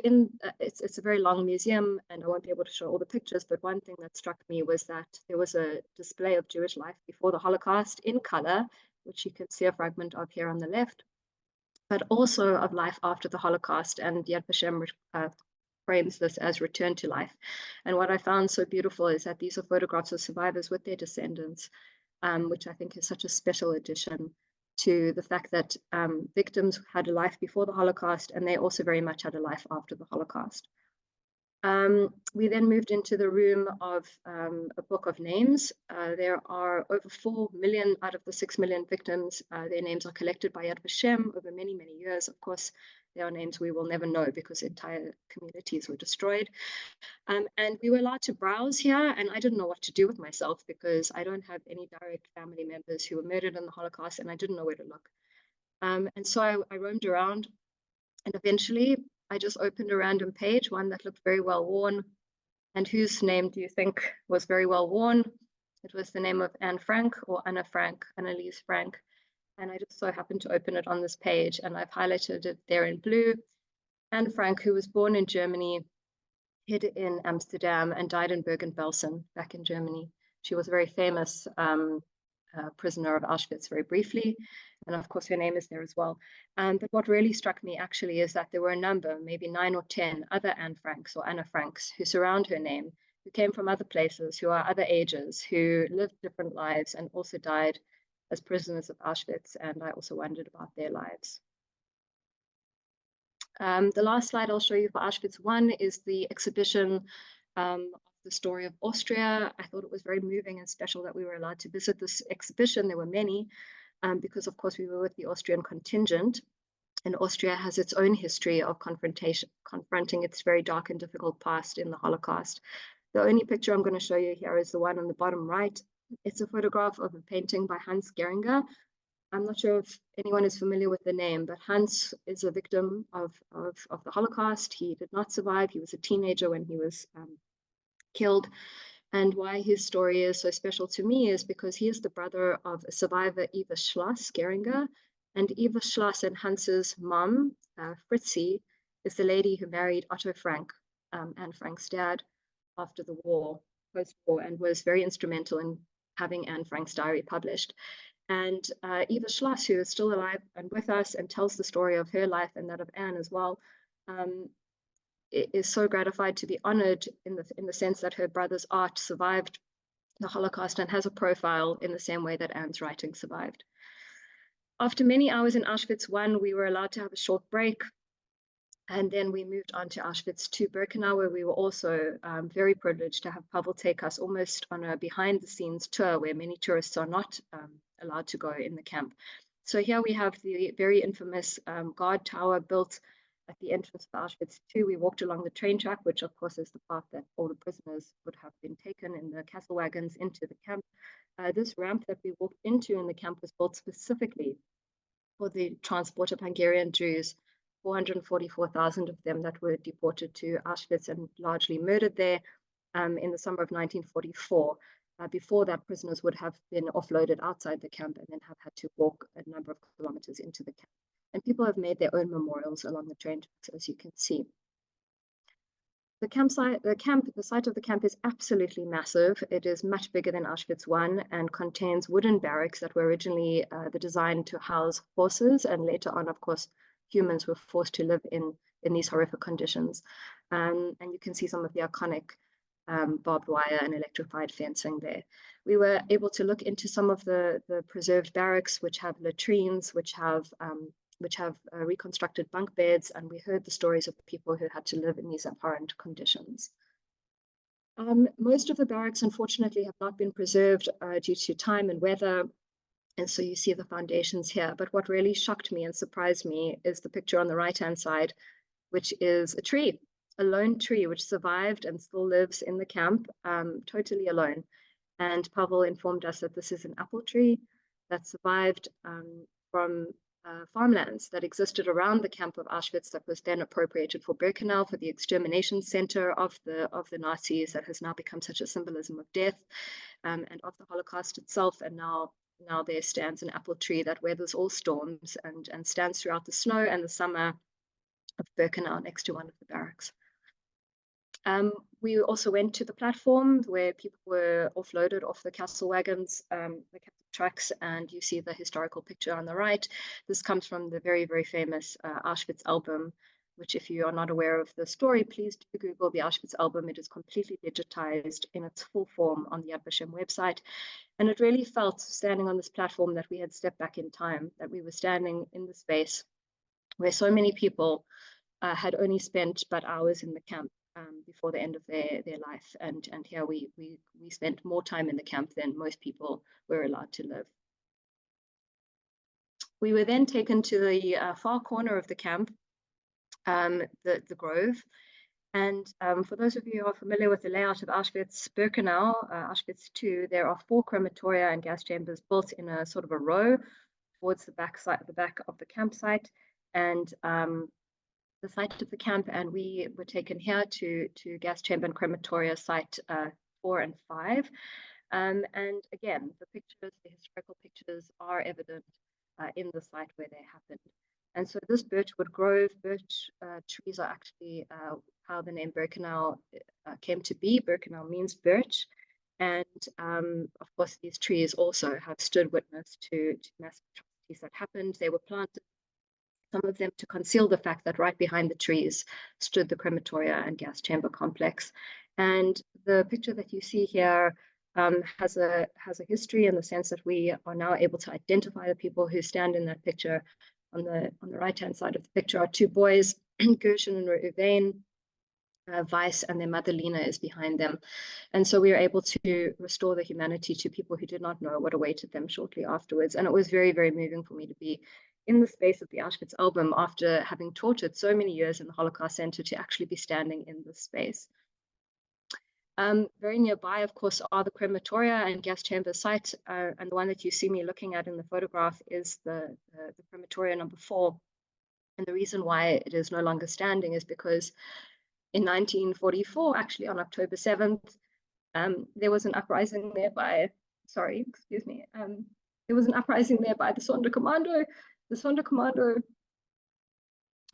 it's a very long museum, and I won't be able to show all the pictures, but one thing that struck me was that there was a display of Jewish life before the Holocaust in color, which you can see a fragment of here on the left, but also of life after the Holocaust, and Yad Vashem frames this as return to life. And what I found so beautiful is that these are photographs of survivors with their descendants, which I think is such a special addition to the fact that victims had a life before the Holocaust, and they also very much had a life after the Holocaust. We then moved into the room of a book of names. There are over 4 million out of the 6 million victims. Their names are collected by Yad Vashem over many, many years. Of course, there are names we will never know because entire communities were destroyed. And we were allowed to browse here, and I didn't know what to do with myself because I don't have any direct family members who were murdered in the Holocaust, and I didn't know where to look. And so I roamed around, and eventually I just opened a random page, one that looked very well worn. And whose name do you think was very well worn? It was the name of Anne Frank, or Anna Frank, Anneliese Frank. And I just so happened to open it on this page, and I've highlighted it there in blue. Anne Frank, who was born in Germany, hid in Amsterdam, and died in Bergen-Belsen back in Germany. She was a very famous prisoner of Auschwitz very briefly. And of course, her name is there as well. But what really struck me actually is that there were a number, maybe 9 or 10 other Anne Franks or Anna Franks who surround her name, who came from other places, who are other ages, who lived different lives and also died as prisoners of Auschwitz. And I also wondered about their lives. The last slide I'll show you for Auschwitz I is the exhibition of the story of Austria. I thought it was very moving and special that we were allowed to visit this exhibition. There were many, because of course we were with the Austrian contingent, and Austria has its own history of confronting its very dark and difficult past in the Holocaust. The only picture I'm going to show you here is the one on the bottom right. It's a photograph of a painting by Hans Geringer. I'm not sure if anyone is familiar with the name, but Hans is a victim of the Holocaust. He did not survive. He was a teenager when he was killed. And why his story is so special to me is because he is the brother of a survivor, Eva Schloss Geringer. And Eva Schloss and Hans's mom, Fritzi, is the lady who married Otto Frank, Anne Frank's dad, after the war, post-war, and was very instrumental in having Anne Frank's diary published. And Eva Schloss, who is still alive and with us and tells the story of her life and that of Anne as well, is so gratified to be honored in the sense that her brother's art survived the Holocaust and has a profile in the same way that Anne's writing survived. After many hours in Auschwitz I, we were allowed to have a short break. And then we moved on to Auschwitz-Birkenau, where we were also very privileged to have Pavel take us almost on a behind-the-scenes tour where many tourists are not allowed to go in the camp. So here we have the very infamous guard tower built at the entrance of Auschwitz II. We walked along the train track, which of course is the path that all the prisoners would have been taken in the castle wagons into the camp. This ramp that we walked into in the camp was built specifically for the transport of Hungarian Jews, 444,000 of them that were deported to Auschwitz and largely murdered there in the summer of 1944. before that, prisoners would have been offloaded outside the camp and then have had to walk a number of kilometers into the camp. And people have made their own memorials along the train tracks, as you can see. The site of the camp is absolutely massive. It is much bigger than Auschwitz I and contains wooden barracks that were originally designed to house horses, and later on, of course, humans were forced to live in these horrific conditions. And you can see some of the iconic barbed wire and electrified fencing there. We were able to look into some of the preserved barracks, which have latrines, which have reconstructed bunk beds, and we heard the stories of the people who had to live in these abhorrent conditions. Most of the barracks, unfortunately, have not been preserved due to time and weather, and so you see the foundations here. But what really shocked me and surprised me is the picture on the right-hand side, which is a tree, a lone tree, which survived and still lives in the camp, totally alone. And Pavel informed us that this is an apple tree that survived from farmlands that existed around the camp of Auschwitz that was then appropriated for Birkenau, for the extermination center of the Nazis, that has now become such a symbolism of death and of the Holocaust itself. And now there stands an apple tree that weathers all storms and stands throughout the snow and the summer of Birkenau next to one of the barracks. We also went to the platform where people were offloaded off the castle wagons, the castle trucks, and you see the historical picture on the right. This comes from the very, very famous Auschwitz album, which, if you are not aware of the story, please do Google the Auschwitz album. It is completely digitized in its full form on the Yad Vashem website. And it really felt, standing on this platform, that we had stepped back in time, that we were standing in the space where so many people had only spent but hours in the camp before the end of their life, and here we spent more time in the camp than most people were allowed to live. We were then taken to the far corner of the camp, the Grove, and for those of you who are familiar with the layout of Auschwitz-Birkenau, Auschwitz II, there are 4 crematoria and gas chambers built in a sort of a row towards the back of the campsite, and the site of the camp, and we were taken here to gas chamber and crematoria site 4 and 5. And again, the historical pictures are evident in the site where they happened. And so this birchwood grove, birch trees are actually how the name Birkenau came to be. Birkenau means birch. And of course, these trees also have stood witness to massive atrocities that happened. They were planted, some of them to conceal the fact that right behind the trees stood the crematoria and gas chamber complex. And the picture that you see here has a history in the sense that we are now able to identify the people who stand in that picture. On the right-hand side of the picture are 2 boys, Gershon and Reuven, Weiss, and their mother Lena is behind them. And so we were able to restore the humanity to people who did not know what awaited them shortly afterwards. And it was very, very moving for me to be in the space of the Auschwitz album after having tortured so many years in the Holocaust Center to actually be standing in this space. Very nearby, of course, are the crematoria and gas chamber site, and the one that you see me looking at in the photograph is the crematoria number 4. And the reason why it is no longer standing is because in 1944, actually on October 7th, there was an uprising there by, there was an uprising there by the Sonderkommando. The Sonderkommando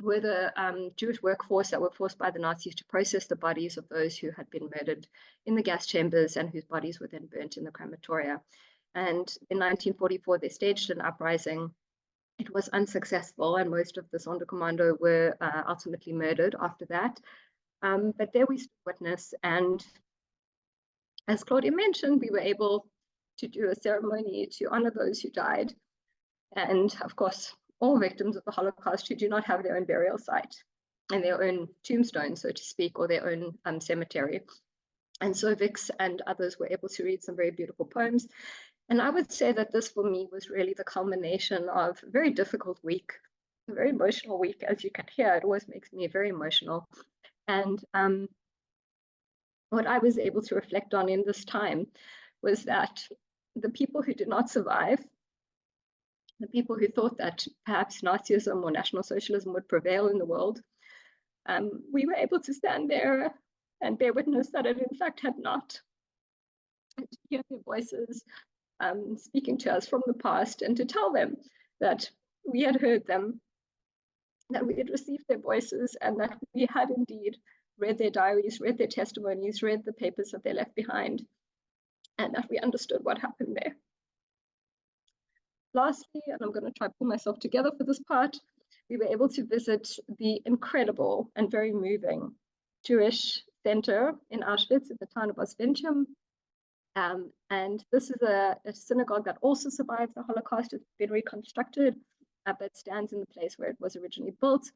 were the Jewish workforce that were forced by the Nazis to process the bodies of those who had been murdered in the gas chambers and whose bodies were then burnt in the crematoria. And in 1944, they staged an uprising. It was unsuccessful, and most of the Sonderkommando were ultimately murdered after that. But there we stood witness, and as Claudia mentioned, we were able to do a ceremony to honor those who died. And of course, all victims of the Holocaust who do not have their own burial site and their own tombstone, so to speak, or their own cemetery. And so Vix and others were able to read some very beautiful poems. And I would say that this for me was really the culmination of a very difficult week, a very emotional week, as you can hear. It always makes me very emotional. And what I was able to reflect on in this time was that the people who did not survive, the people who thought that perhaps Nazism or National Socialism would prevail in the world, we were able to stand there and bear witness that it in fact had not. and to hear their voices speaking to us from the past, and to tell them that we had heard them, that we had received their voices, and that we had indeed read their diaries, read their testimonies, read the papers that they left behind, and that we understood what happened there. Lastly, and I'm going to try to pull myself together for this part, we were able to visit the incredible and very moving Jewish center in Auschwitz, in the town of Oswiecim. And this is a synagogue that also survived the Holocaust. It's been reconstructed, but stands in the place where it was originally built.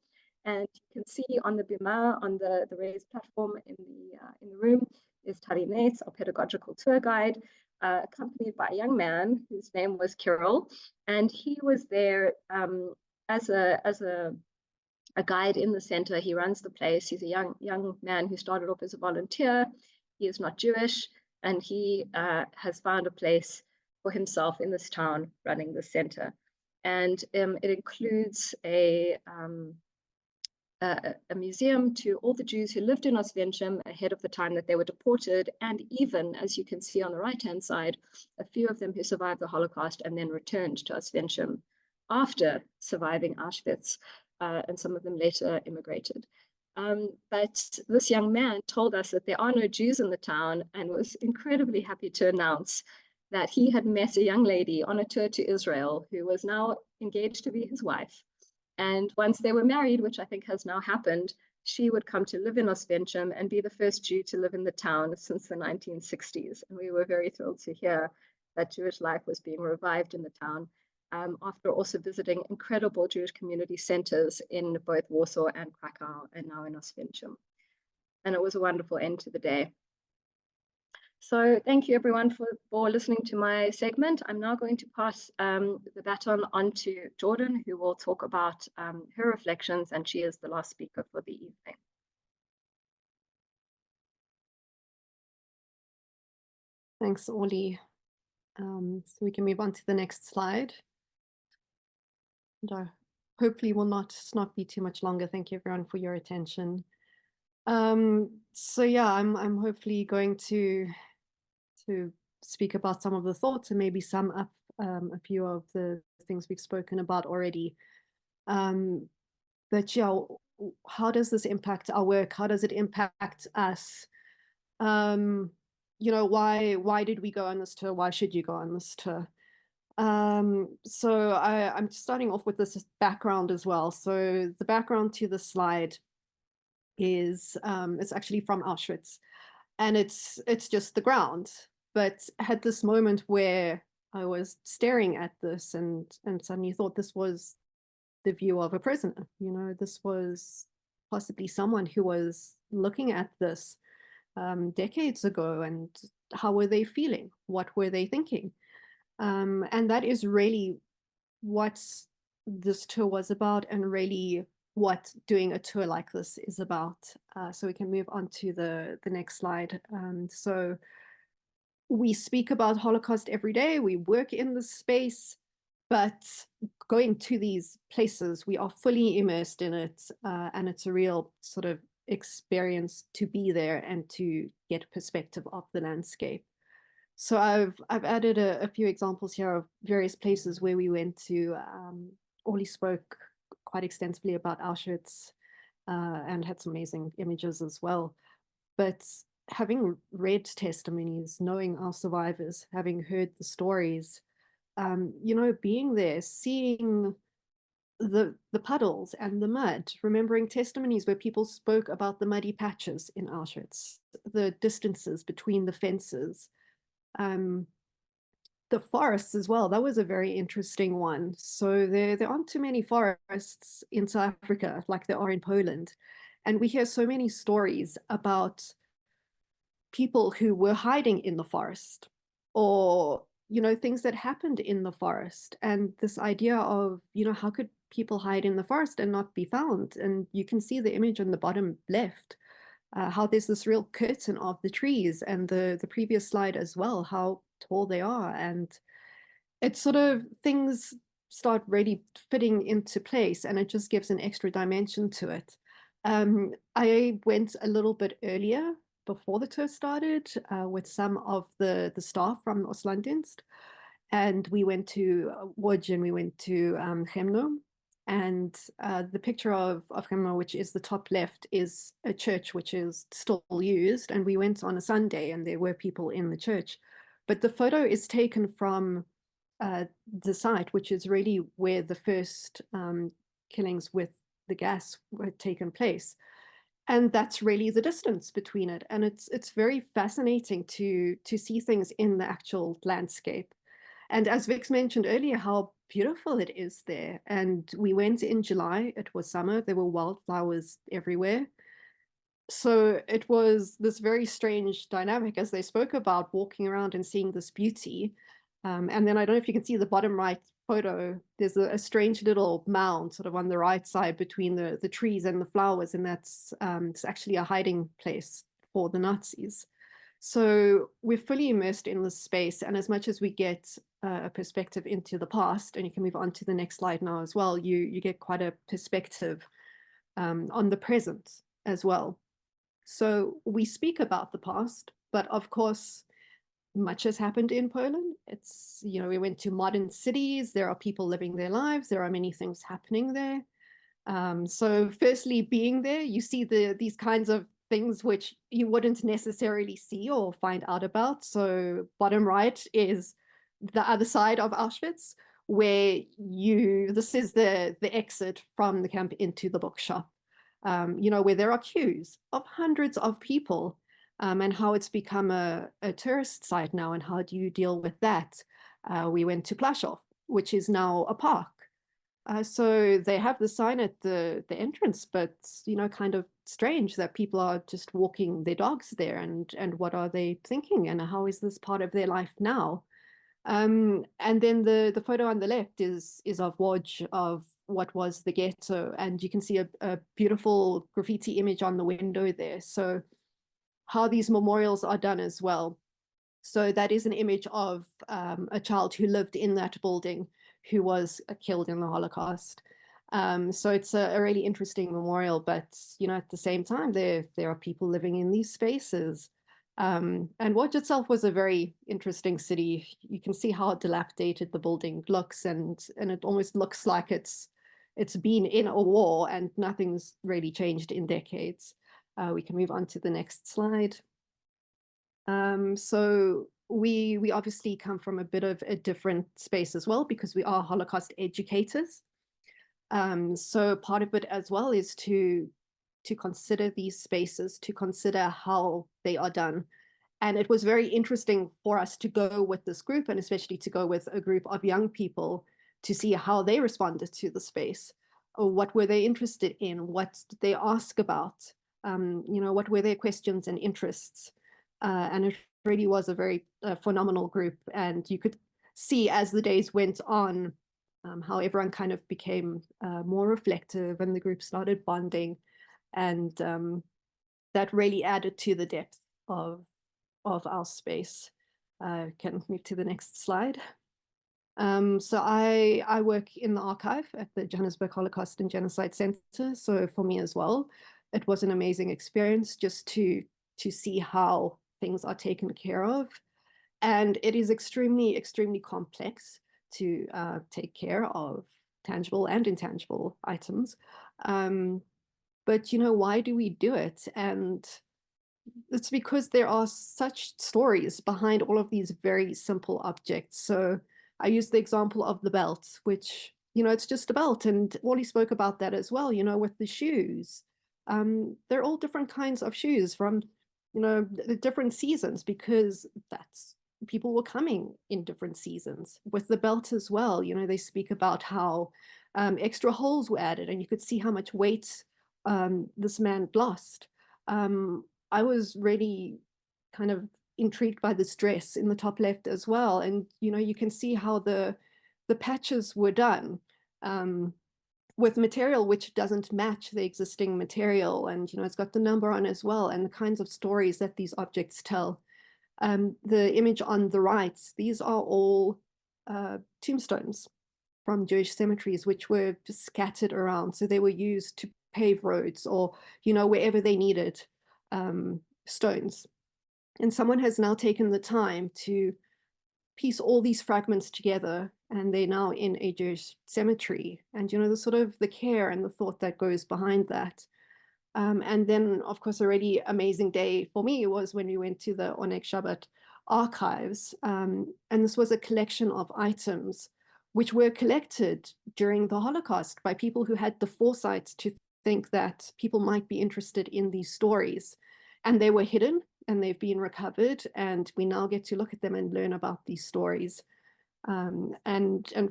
And you can see on the bima, on the raised platform in the room, is Tari Nates, our pedagogical tour guide, accompanied by a young man whose name was Kirill. And he was there as a guide in the center. He runs the place. He's a young man who started off as a volunteer. He is not Jewish, and he has found a place for himself in this town running the center. And it includes a museum to all the Jews who lived in Oswiecim ahead of the time that they were deported, and even, as you can see on the right-hand side, a few of them who survived the Holocaust and then returned to Oswiecim after surviving Auschwitz, and some of them later immigrated. But this young man told us that there are no Jews in the town, and was incredibly happy to announce that he had met a young lady on a tour to Israel who was now engaged to be his wife. And once they were married, which I think has now happened, she would come to live in Oswiecim and be the first Jew to live in the town since the 1960s. And we were very thrilled to hear that Jewish life was being revived in the town, after also visiting incredible Jewish community centers in both Warsaw and Krakow, and now in Oswiecim. And it was a wonderful end to the day. So thank you everyone for listening to my segment. I'm now going to pass the baton on to Jordan, who will talk about her reflections, and she is the last speaker for the evening. Thanks, Orly. So we can move on to the next slide. And hopefully will not be too much longer. Thank you everyone for your attention. So yeah, I'm hopefully going to speak about some of the thoughts and maybe sum up a few of the things we've spoken about already. But yeah, how does this impact our work? How does it impact us? You know, why did we go on this tour? Why should you go on this tour? So I'm starting off with this background as well. So the background to the slide is it's actually from Auschwitz, and it's just the ground. But I had this moment where I was staring at this and suddenly thought this was the view of a prisoner. You know, this was possibly someone who was looking at this decades ago, and how were they feeling? What were they thinking? And that is really what this tour was about, and really what doing a tour like this is about. So we can move on to the next slide. So we speak about Holocaust every day, we work in this space, but going to these places, we are fully immersed in it, and it's a real sort of experience to be there and to get perspective of the landscape. So I've added a few examples here of various places where we went to. Orly spoke quite extensively about Auschwitz, and had some amazing images as well. But having read testimonies, knowing our survivors, having heard the stories, you know, being there, seeing the puddles and the mud, remembering testimonies where people spoke about the muddy patches in Auschwitz, the distances between the fences, the forests as well. That was a very interesting one. So there aren't too many forests in South Africa like there are in Poland. And we hear so many stories about people who were hiding in the forest, or, you know, things that happened in the forest. And this idea of, you know, how could people hide in the forest and not be found? And you can see the image on the bottom left, how there's this real curtain of the trees, and the previous slide as well, how tall they are. And it's sort of, things start really fitting into place, and it just gives an extra dimension to it. I went a little bit earlier before the tour started with some of the staff from Auslandienst. And we went to Łódź and we went to Chemno. And the picture of Chemno, which is the top left, is a church which is still used. And we went on a Sunday and there were people in the church. But the photo is taken from the site, which is really where the first killings with the gas were taken place. And that's really the distance between it. And it's very fascinating to see things in the actual landscape. And as Vix mentioned earlier, how beautiful it is there. And we went in July, it was summer, there were wildflowers everywhere. So it was this very strange dynamic as they spoke about walking around and seeing this beauty. And then I don't know if you can see the bottom right photo, there's a strange little mound sort of on the right side between the trees and the flowers. And that's it's actually a hiding place for the Nazis. So we're fully immersed in this space. And as much as we get a perspective into the past, and you can move on to the next slide now as well, you get quite a perspective on the present as well. So we speak about the past, but of course, much has happened in Poland. It's, you know, we went to modern cities, there are people living their lives, there are many things happening there. So firstly, being there, you see these kinds of things which you wouldn't necessarily see or find out about. So bottom right is the other side of Auschwitz, where this is the exit from the camp into the bookshop, you know, where there are queues of hundreds of people. And how it's become a tourist site now, and how do you deal with that? We went to Plaszow, which is now a park. So they have the sign at the entrance, but, you know, kind of strange that people are just walking their dogs there, and what are they thinking, and how is this part of their life now? And then the photo on the left is of Łódź, of what was the ghetto, and you can see a beautiful graffiti image on the window there. So how these memorials are done as well. So that is an image of a child who lived in that building who was killed in the Holocaust. So it's a really interesting memorial, but, you know, at the same time, there are people living in these spaces. And Łódź itself was a very interesting city. You can see how dilapidated the building looks, and it almost looks like it's been in a war and nothing's really changed in decades. We can move on to the next slide. So we obviously come from a bit of a different space as well, because we are Holocaust educators. So part of it as well is to consider these spaces, to consider how they are done. And it was very interesting for us to go with this group, and especially to go with a group of young people, to see how they responded to the space. Or what were they interested in? What did they ask about? You know, what were their questions and interests? And it really was a very phenomenal group. And you could see as the days went on, how everyone kind of became more reflective, and the group started bonding. And that really added to the depth of our space. Can move to the next slide. So I work in the archive at the Johannesburg Holocaust and Genocide Centre. So for me as well, it was an amazing experience just to see how things are taken care of. And it is extremely, extremely complex to take care of tangible and intangible items. But, you know, why do we do it? And it's because there are such stories behind all of these very simple objects. So I use the example of the belt, which, you know, it's just a belt. And Wally spoke about that as well, you know, with the shoes. They're all different kinds of shoes from, you know, the different seasons, because that's people were coming in different seasons. With the belt as well, you know, they speak about how extra holes were added, and you could see how much weight this man lost. I was really kind of intrigued by this dress in the top left as well. And, you know, you can see how the patches were done with material which doesn't match the existing material. And, you know, it's got the number on as well, and the kinds of stories that these objects tell. The image on the right, these are all tombstones from Jewish cemeteries, which were just scattered around. So they were used to pave roads, or, you know, wherever they needed stones. And someone has now taken the time to piece all these fragments together, and they're now in a Jewish cemetery. And, the sort of the care and the thought that goes behind that. And then, of course, a really amazing day for me was when we went to the Oneg Shabbat archives. And this was a collection of items which were collected during the Holocaust by people who had the foresight to think that people might be interested in these stories. And they were hidden and they've been recovered. And we now get to look at them and learn about these stories. And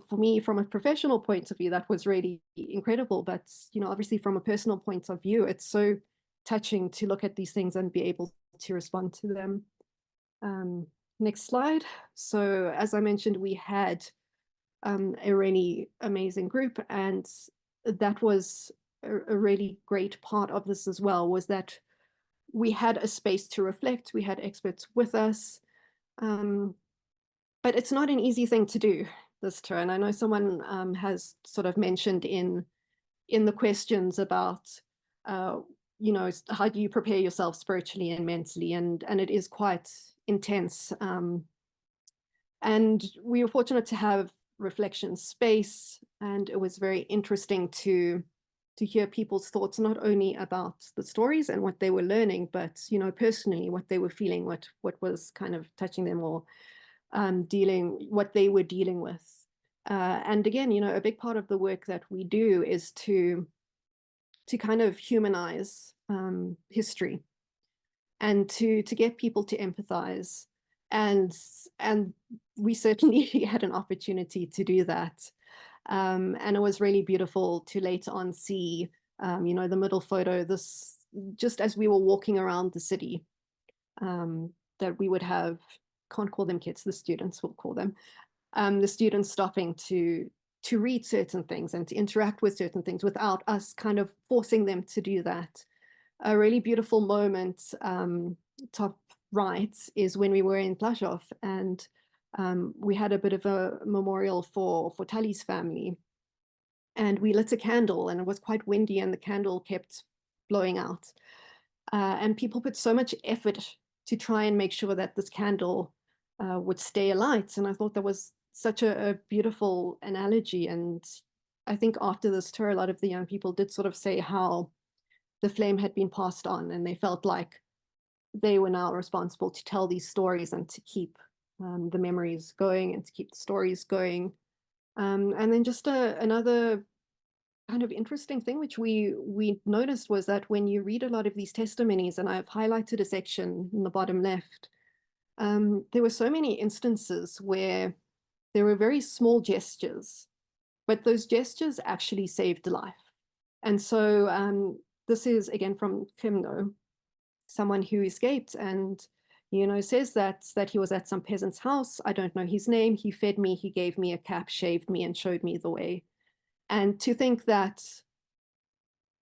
for me, from a professional point of view, that was really incredible. But, obviously from a personal point of view, it's so touching to look at these things and be able to respond to them. Next slide. So as I mentioned, we had a really amazing group, and that was a really great part of this as well, was that we had a space to reflect. We had experts with us. But it's not an easy thing to do, this tour. And I know someone has sort of mentioned in the questions about, how do you prepare yourself spiritually and mentally? And it is quite intense. And we were fortunate to have reflection space, and it was very interesting to hear people's thoughts, not only about the stories and what they were learning, but, personally, what they were feeling, what was kind of touching them, or what they were dealing with. And again, a big part of the work that we do is to kind of humanize history, and to get people to empathize. And we certainly had an opportunity to do that. And it was really beautiful to later on see, the middle photo, this just as we were walking around the city, that we would have, can't call them kids, the students, we'll call them, the students stopping to read certain things and to interact with certain things without us kind of forcing them to do that. A really beautiful moment, top right, is when we were in Plaszow, and we had a bit of a memorial for Tali's family, and we lit a candle, and it was quite windy and the candle kept blowing out. And people put so much effort to try and make sure that this candle would stay alight. And I thought that was such a beautiful analogy. And I think after this tour, a lot of the young people did sort of say how the flame had been passed on, and they felt like they were now responsible to tell these stories and to keep the memories going and to keep the stories going. And then just another kind of interesting thing which we noticed was that when you read a lot of these testimonies, and I've highlighted a section in the bottom left, there were so many instances where there were very small gestures, but those gestures actually saved a life. And so this is again from Kimno, someone who escaped and says that he was at some peasant's house. I don't know his name. He fed me, he gave me a cap, shaved me, and showed me the way. And to think that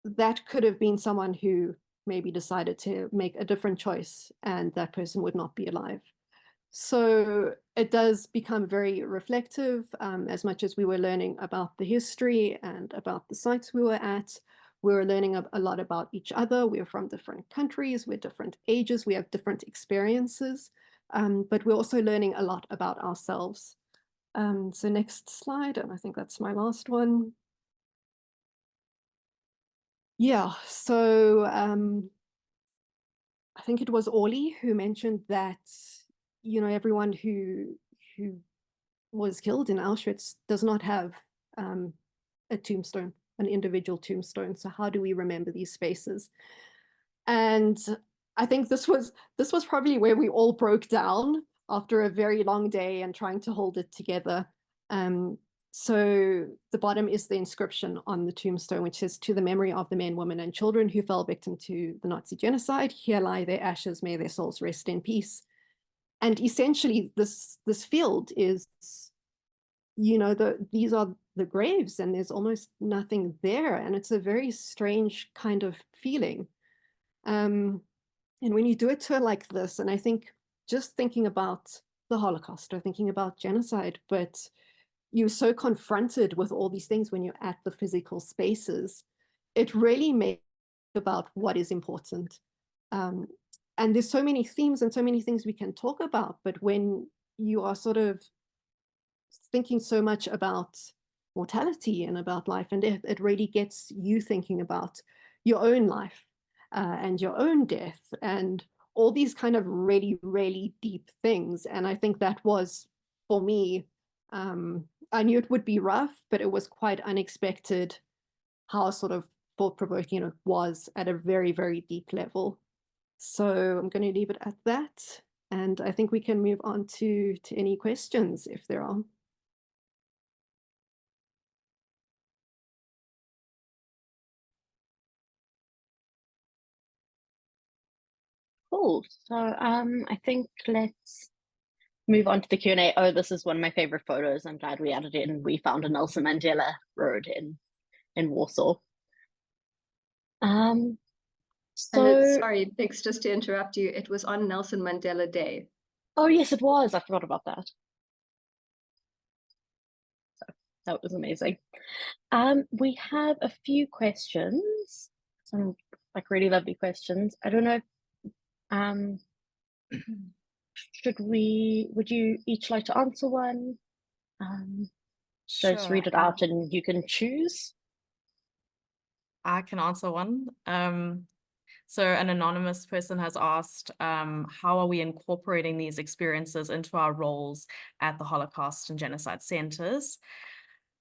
that could have been someone who maybe decided to make a different choice, and that person would not be alive. So it does become very reflective. As much as we were learning about the history and about the sites we were at, we were learning a lot about each other. We're from different countries, we're different ages, we have different experiences, but we're also learning a lot about ourselves. So next slide, and I think that's my last one. Yeah, so I think it was Orly who mentioned that, everyone who was killed in Auschwitz does not have a tombstone, an individual tombstone. So how do we remember these spaces? And I think this was probably where we all broke down after a very long day and trying to hold it together. So the bottom is the inscription on the tombstone, which says, "To the memory of the men, women, and children who fell victim to the Nazi genocide, here lie their ashes, may their souls rest in peace." And essentially this field is, these are the graves, and there's almost nothing there. And it's a very strange kind of feeling. And when you do a tour like this, and I think just thinking about the Holocaust or thinking about genocide, but you're so confronted with all these things when you're at the physical spaces, it really makes about what is important. and there's so many themes and so many things we can talk about, but when you are sort of thinking so much about mortality and about life and death, it really gets you thinking about your own life and your own death and all these kind of really, really deep things. And I think that was, for me, I knew it would be rough, but it was quite unexpected how sort of thought-provoking it was at a very, very deep level. So I'm going to leave it at that. And I think we can move on to any questions if there are. Cool. So I think let's move on to the Q&A. Oh, this is one of my favorite photos. I'm glad we added it in. We found a Nelson Mandela Road in Warsaw. Sorry, Bix, just to interrupt you, it was on Nelson Mandela Day. Oh yes, it was. I forgot about that. So that was amazing. We have a few questions, some like really lovely questions. I don't know if, would you each like to answer one? Just read it out and you can choose. I can answer one. So an anonymous person has asked, how are we incorporating these experiences into our roles at the Holocaust and Genocide centers?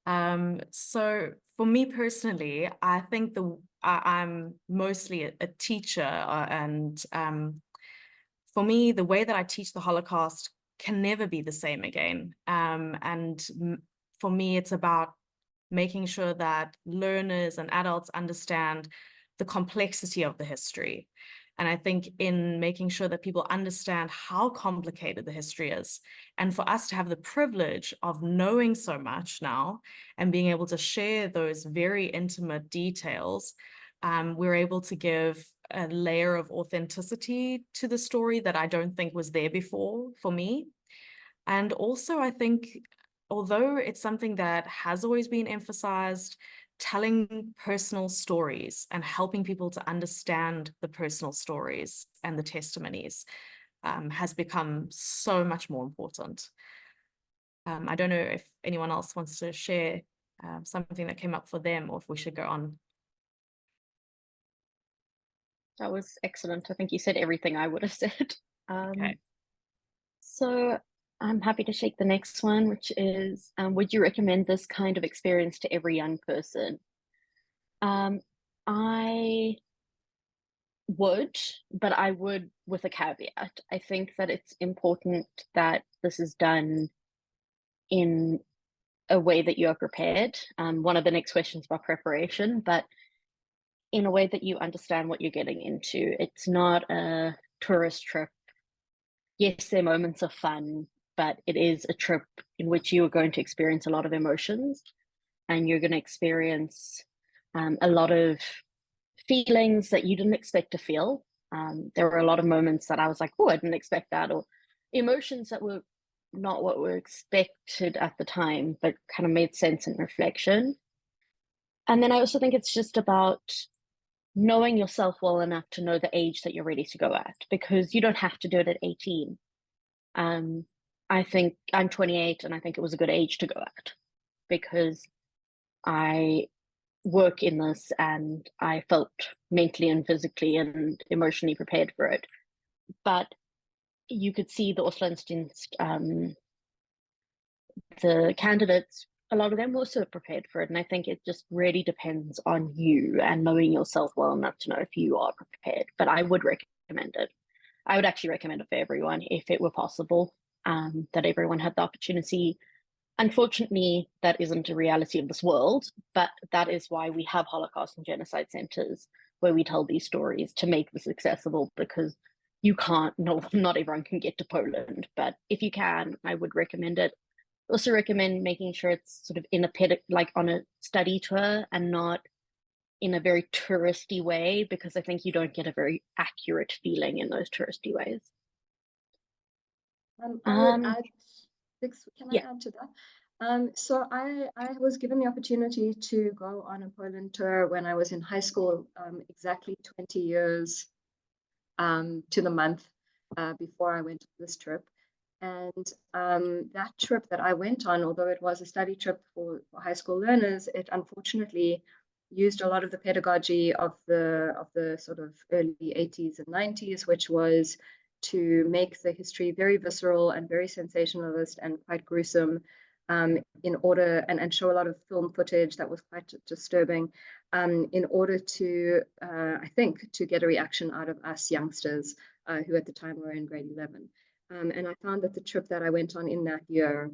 So for me personally, I think I'm mostly a teacher, and for me, the way that I teach the Holocaust can never be the same again. And for me, it's about making sure that learners and adults understand the complexity of the history. And I think in making sure that people understand how complicated the history is, and for us to have the privilege of knowing so much now and being able to share those very intimate details, we're able to give a layer of authenticity to the story that I don't think was there before for me. And also, I think, although it's something that has always been emphasized, telling personal stories and helping people to understand the personal stories and the testimonies has become so much more important. I don't know if anyone else wants to share something that came up for them, or if we should go on. That was excellent. I think you said everything I would have said. Okay. So I'm happy to take the next one, which is, would you recommend this kind of experience to every young person? I would, but I would with a caveat. I think that it's important that this is done in a way that you are prepared. One of the next questions about preparation, but in a way that you understand what you're getting into. It's not a tourist trip. Yes, there are moments of fun, but it is a trip in which you are going to experience a lot of emotions, and you're going to experience a lot of feelings that you didn't expect to feel. There were a lot of moments that I was like, oh, I didn't expect that, or emotions that were not what were expected at the time, but kind of made sense in reflection. And then I also think it's just about knowing yourself well enough to know the age that you're ready to go at, because you don't have to do it at 18. I think I'm 28 and I think it was a good age to go at, because I work in this and I felt mentally and physically and emotionally prepared for it. But you could see the Auslanddienst, the candidates, a lot of them were also prepared for it. And I think it just really depends on you and knowing yourself well enough to know if you are prepared. But I would recommend it. I would actually recommend it for everyone if it were possible, that everyone had the opportunity. Unfortunately, that isn't a reality of this world, but that is why we have Holocaust and Genocide centers where we tell these stories, to make this accessible, because you can't, not everyone can get to Poland, but if you can, I would recommend it. Also recommend making sure it's sort of in a like on a study tour and not in a very touristy way, because I think you don't get a very accurate feeling in those touristy ways. I would add, can I yeah. add to that? So I was given the opportunity to go on a Poland tour when I was in high school, exactly 20 years to the month before I went on this trip. And that trip that I went on, although it was a study trip for high school learners, it unfortunately used a lot of the pedagogy of the sort of early 80s and 90s, which was to make the history very visceral and very sensationalist and quite gruesome, in order and show a lot of film footage that was quite disturbing, in order to I think to get a reaction out of us youngsters who at the time were in grade 11. And I found that the trip that I went on in that year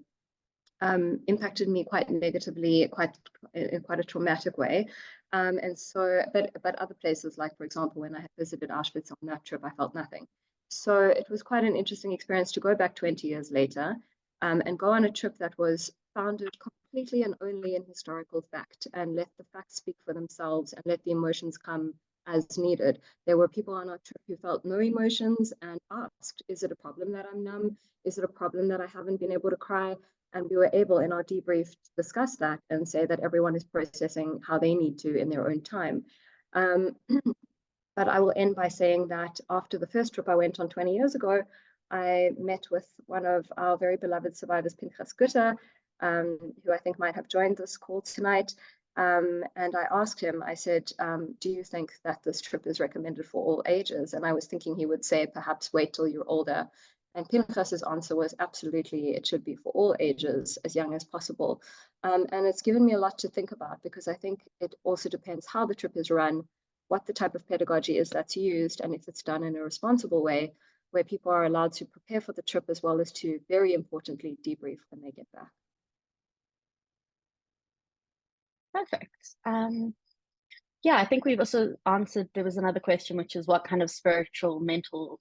impacted me quite negatively, in quite a traumatic way. And so, but other places, like for example, when I had visited Auschwitz on that trip, I felt nothing. So it was quite an interesting experience to go back 20 years later and go on a trip that was founded completely and only in historical fact, and let the facts speak for themselves and let the emotions come as needed. There were people on our trip who felt no emotions and asked, is it a problem that I'm numb? Is it a problem that I haven't been able to cry? And we were able in our debrief to discuss that and say that everyone is processing how they need to in their own time. But I will end by saying that after the first trip I went on 20 years ago, I met with one of our very beloved survivors, Pinchas Gutter, who I think might have joined this call tonight. And I asked him, I said, do you think that this trip is recommended for all ages? And I was thinking he would say, perhaps wait till you're older. And Pinchas's answer was absolutely, it should be for all ages, as young as possible. And it's given me a lot to think about, because I think it also depends how the trip is run, what the type of pedagogy is that's used, and if it's done in a responsible way, where people are allowed to prepare for the trip as well as to, very importantly, debrief when they get back. Perfect. Yeah, I think we've also answered, there was another question, which is what kind of spiritual, mental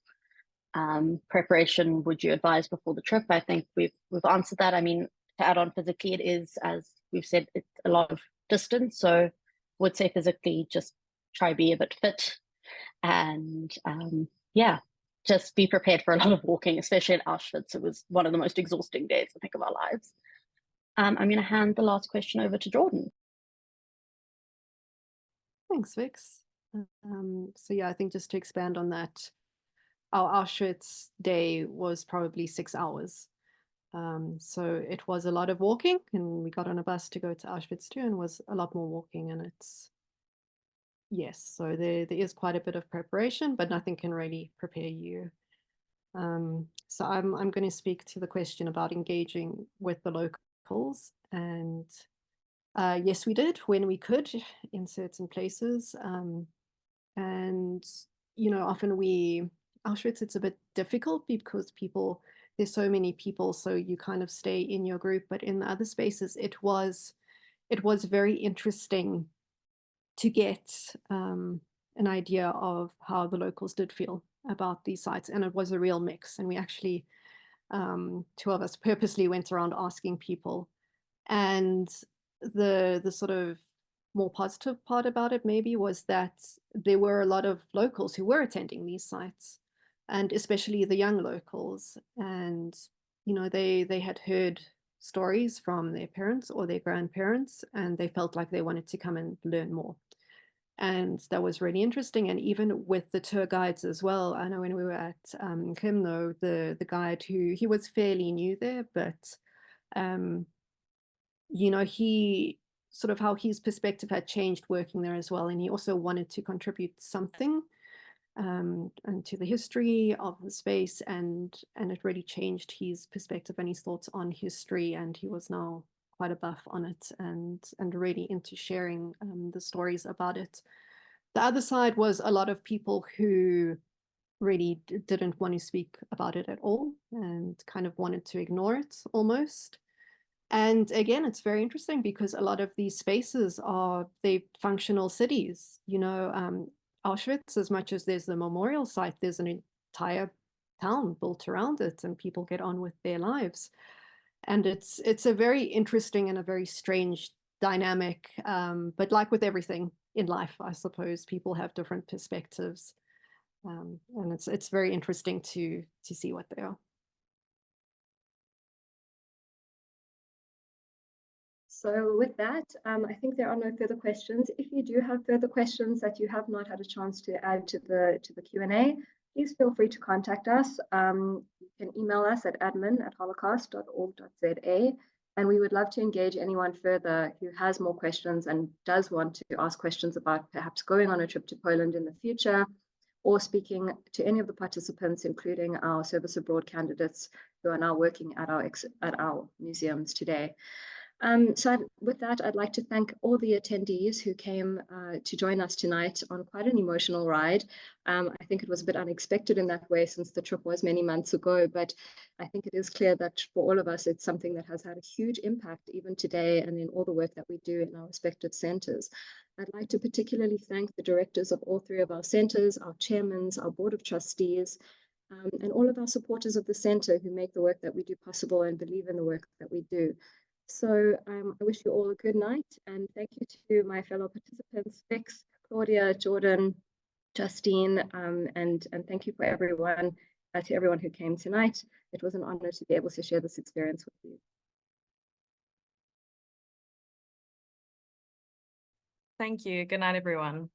preparation would you advise before the trip? I think we've answered that. I mean, to add on physically, it is, as we've said, it's a lot of distance. So I would say physically, just try be a bit fit, and yeah, just be prepared for a lot of walking, especially at Auschwitz. It was one of the most exhausting days, I think, of our lives. I'm going to hand the last question over to Jordan. Thanks, Vix. So yeah, I think just to expand on that, our Auschwitz day was probably 6 hours. So it was a lot of walking, and we got on a bus to go to Auschwitz too, and was a lot more walking. And it's, yes, so there is quite a bit of preparation, but nothing can really prepare you. So I'm going to speak to the question about engaging with the locals. And yes, we did when we could in certain places. And, you know, often Auschwitz, it's a bit difficult because there's so many people, so you kind of stay in your group. But in the other spaces, it was very interesting to get an idea of how the locals did feel about these sites. And it was a real mix. And we actually, two of us purposely went around asking people. And the sort of more positive part about it maybe was that there were a lot of locals who were attending these sites, and especially the young locals. And, you know, they had heard stories from their parents or their grandparents, and they felt like they wanted to come and learn more. And that was really interesting. And even with the tour guides as well, I know when we were at Kimno, the guide he was fairly new there, but you know, he sort of how his perspective had changed working there as well. And he also wanted to contribute something and to the history of the space, and it really changed his perspective and his thoughts on history. And he was now quite a buff on it, and really into sharing the stories about it. The other side was a lot of people who really didn't want to speak about it at all, and kind of wanted to ignore it almost. And again, it's very interesting because a lot of these spaces they functional cities. You know, Auschwitz, as much as there's the memorial site, there's an entire town built around it, and people get on with their lives. And it's a very interesting and a very strange dynamic. But like with everything in life, I suppose people have different perspectives, and it's very interesting to see what they are. So with that, I think there are no further questions. If you do have further questions that you have not had a chance to add to the Q&A, please feel free to contact us. You can email us at admin@holocaust.org.za, and we would love to engage anyone further who has more questions and does want to ask questions about perhaps going on a trip to Poland in the future, or speaking to any of the participants, including our service abroad candidates who are now working at our museums today. With that, I'd like to thank all the attendees who came to join us tonight on quite an emotional ride. I think it was a bit unexpected in that way, since the trip was many months ago, but I think it is clear that for all of us, it's something that has had a huge impact even today and in all the work that we do in our respective centres. I'd like to particularly thank the directors of all three of our centres, our chairmen, our board of trustees, and all of our supporters of the centre who make the work that we do possible and believe in the work that we do. So I wish you all a good night, and thank you to my fellow participants, Vix, Claudia, Jordan, Justine, and thank you for everyone, to everyone who came tonight. It was an honor to be able to share this experience with you. Thank you. Good night, everyone.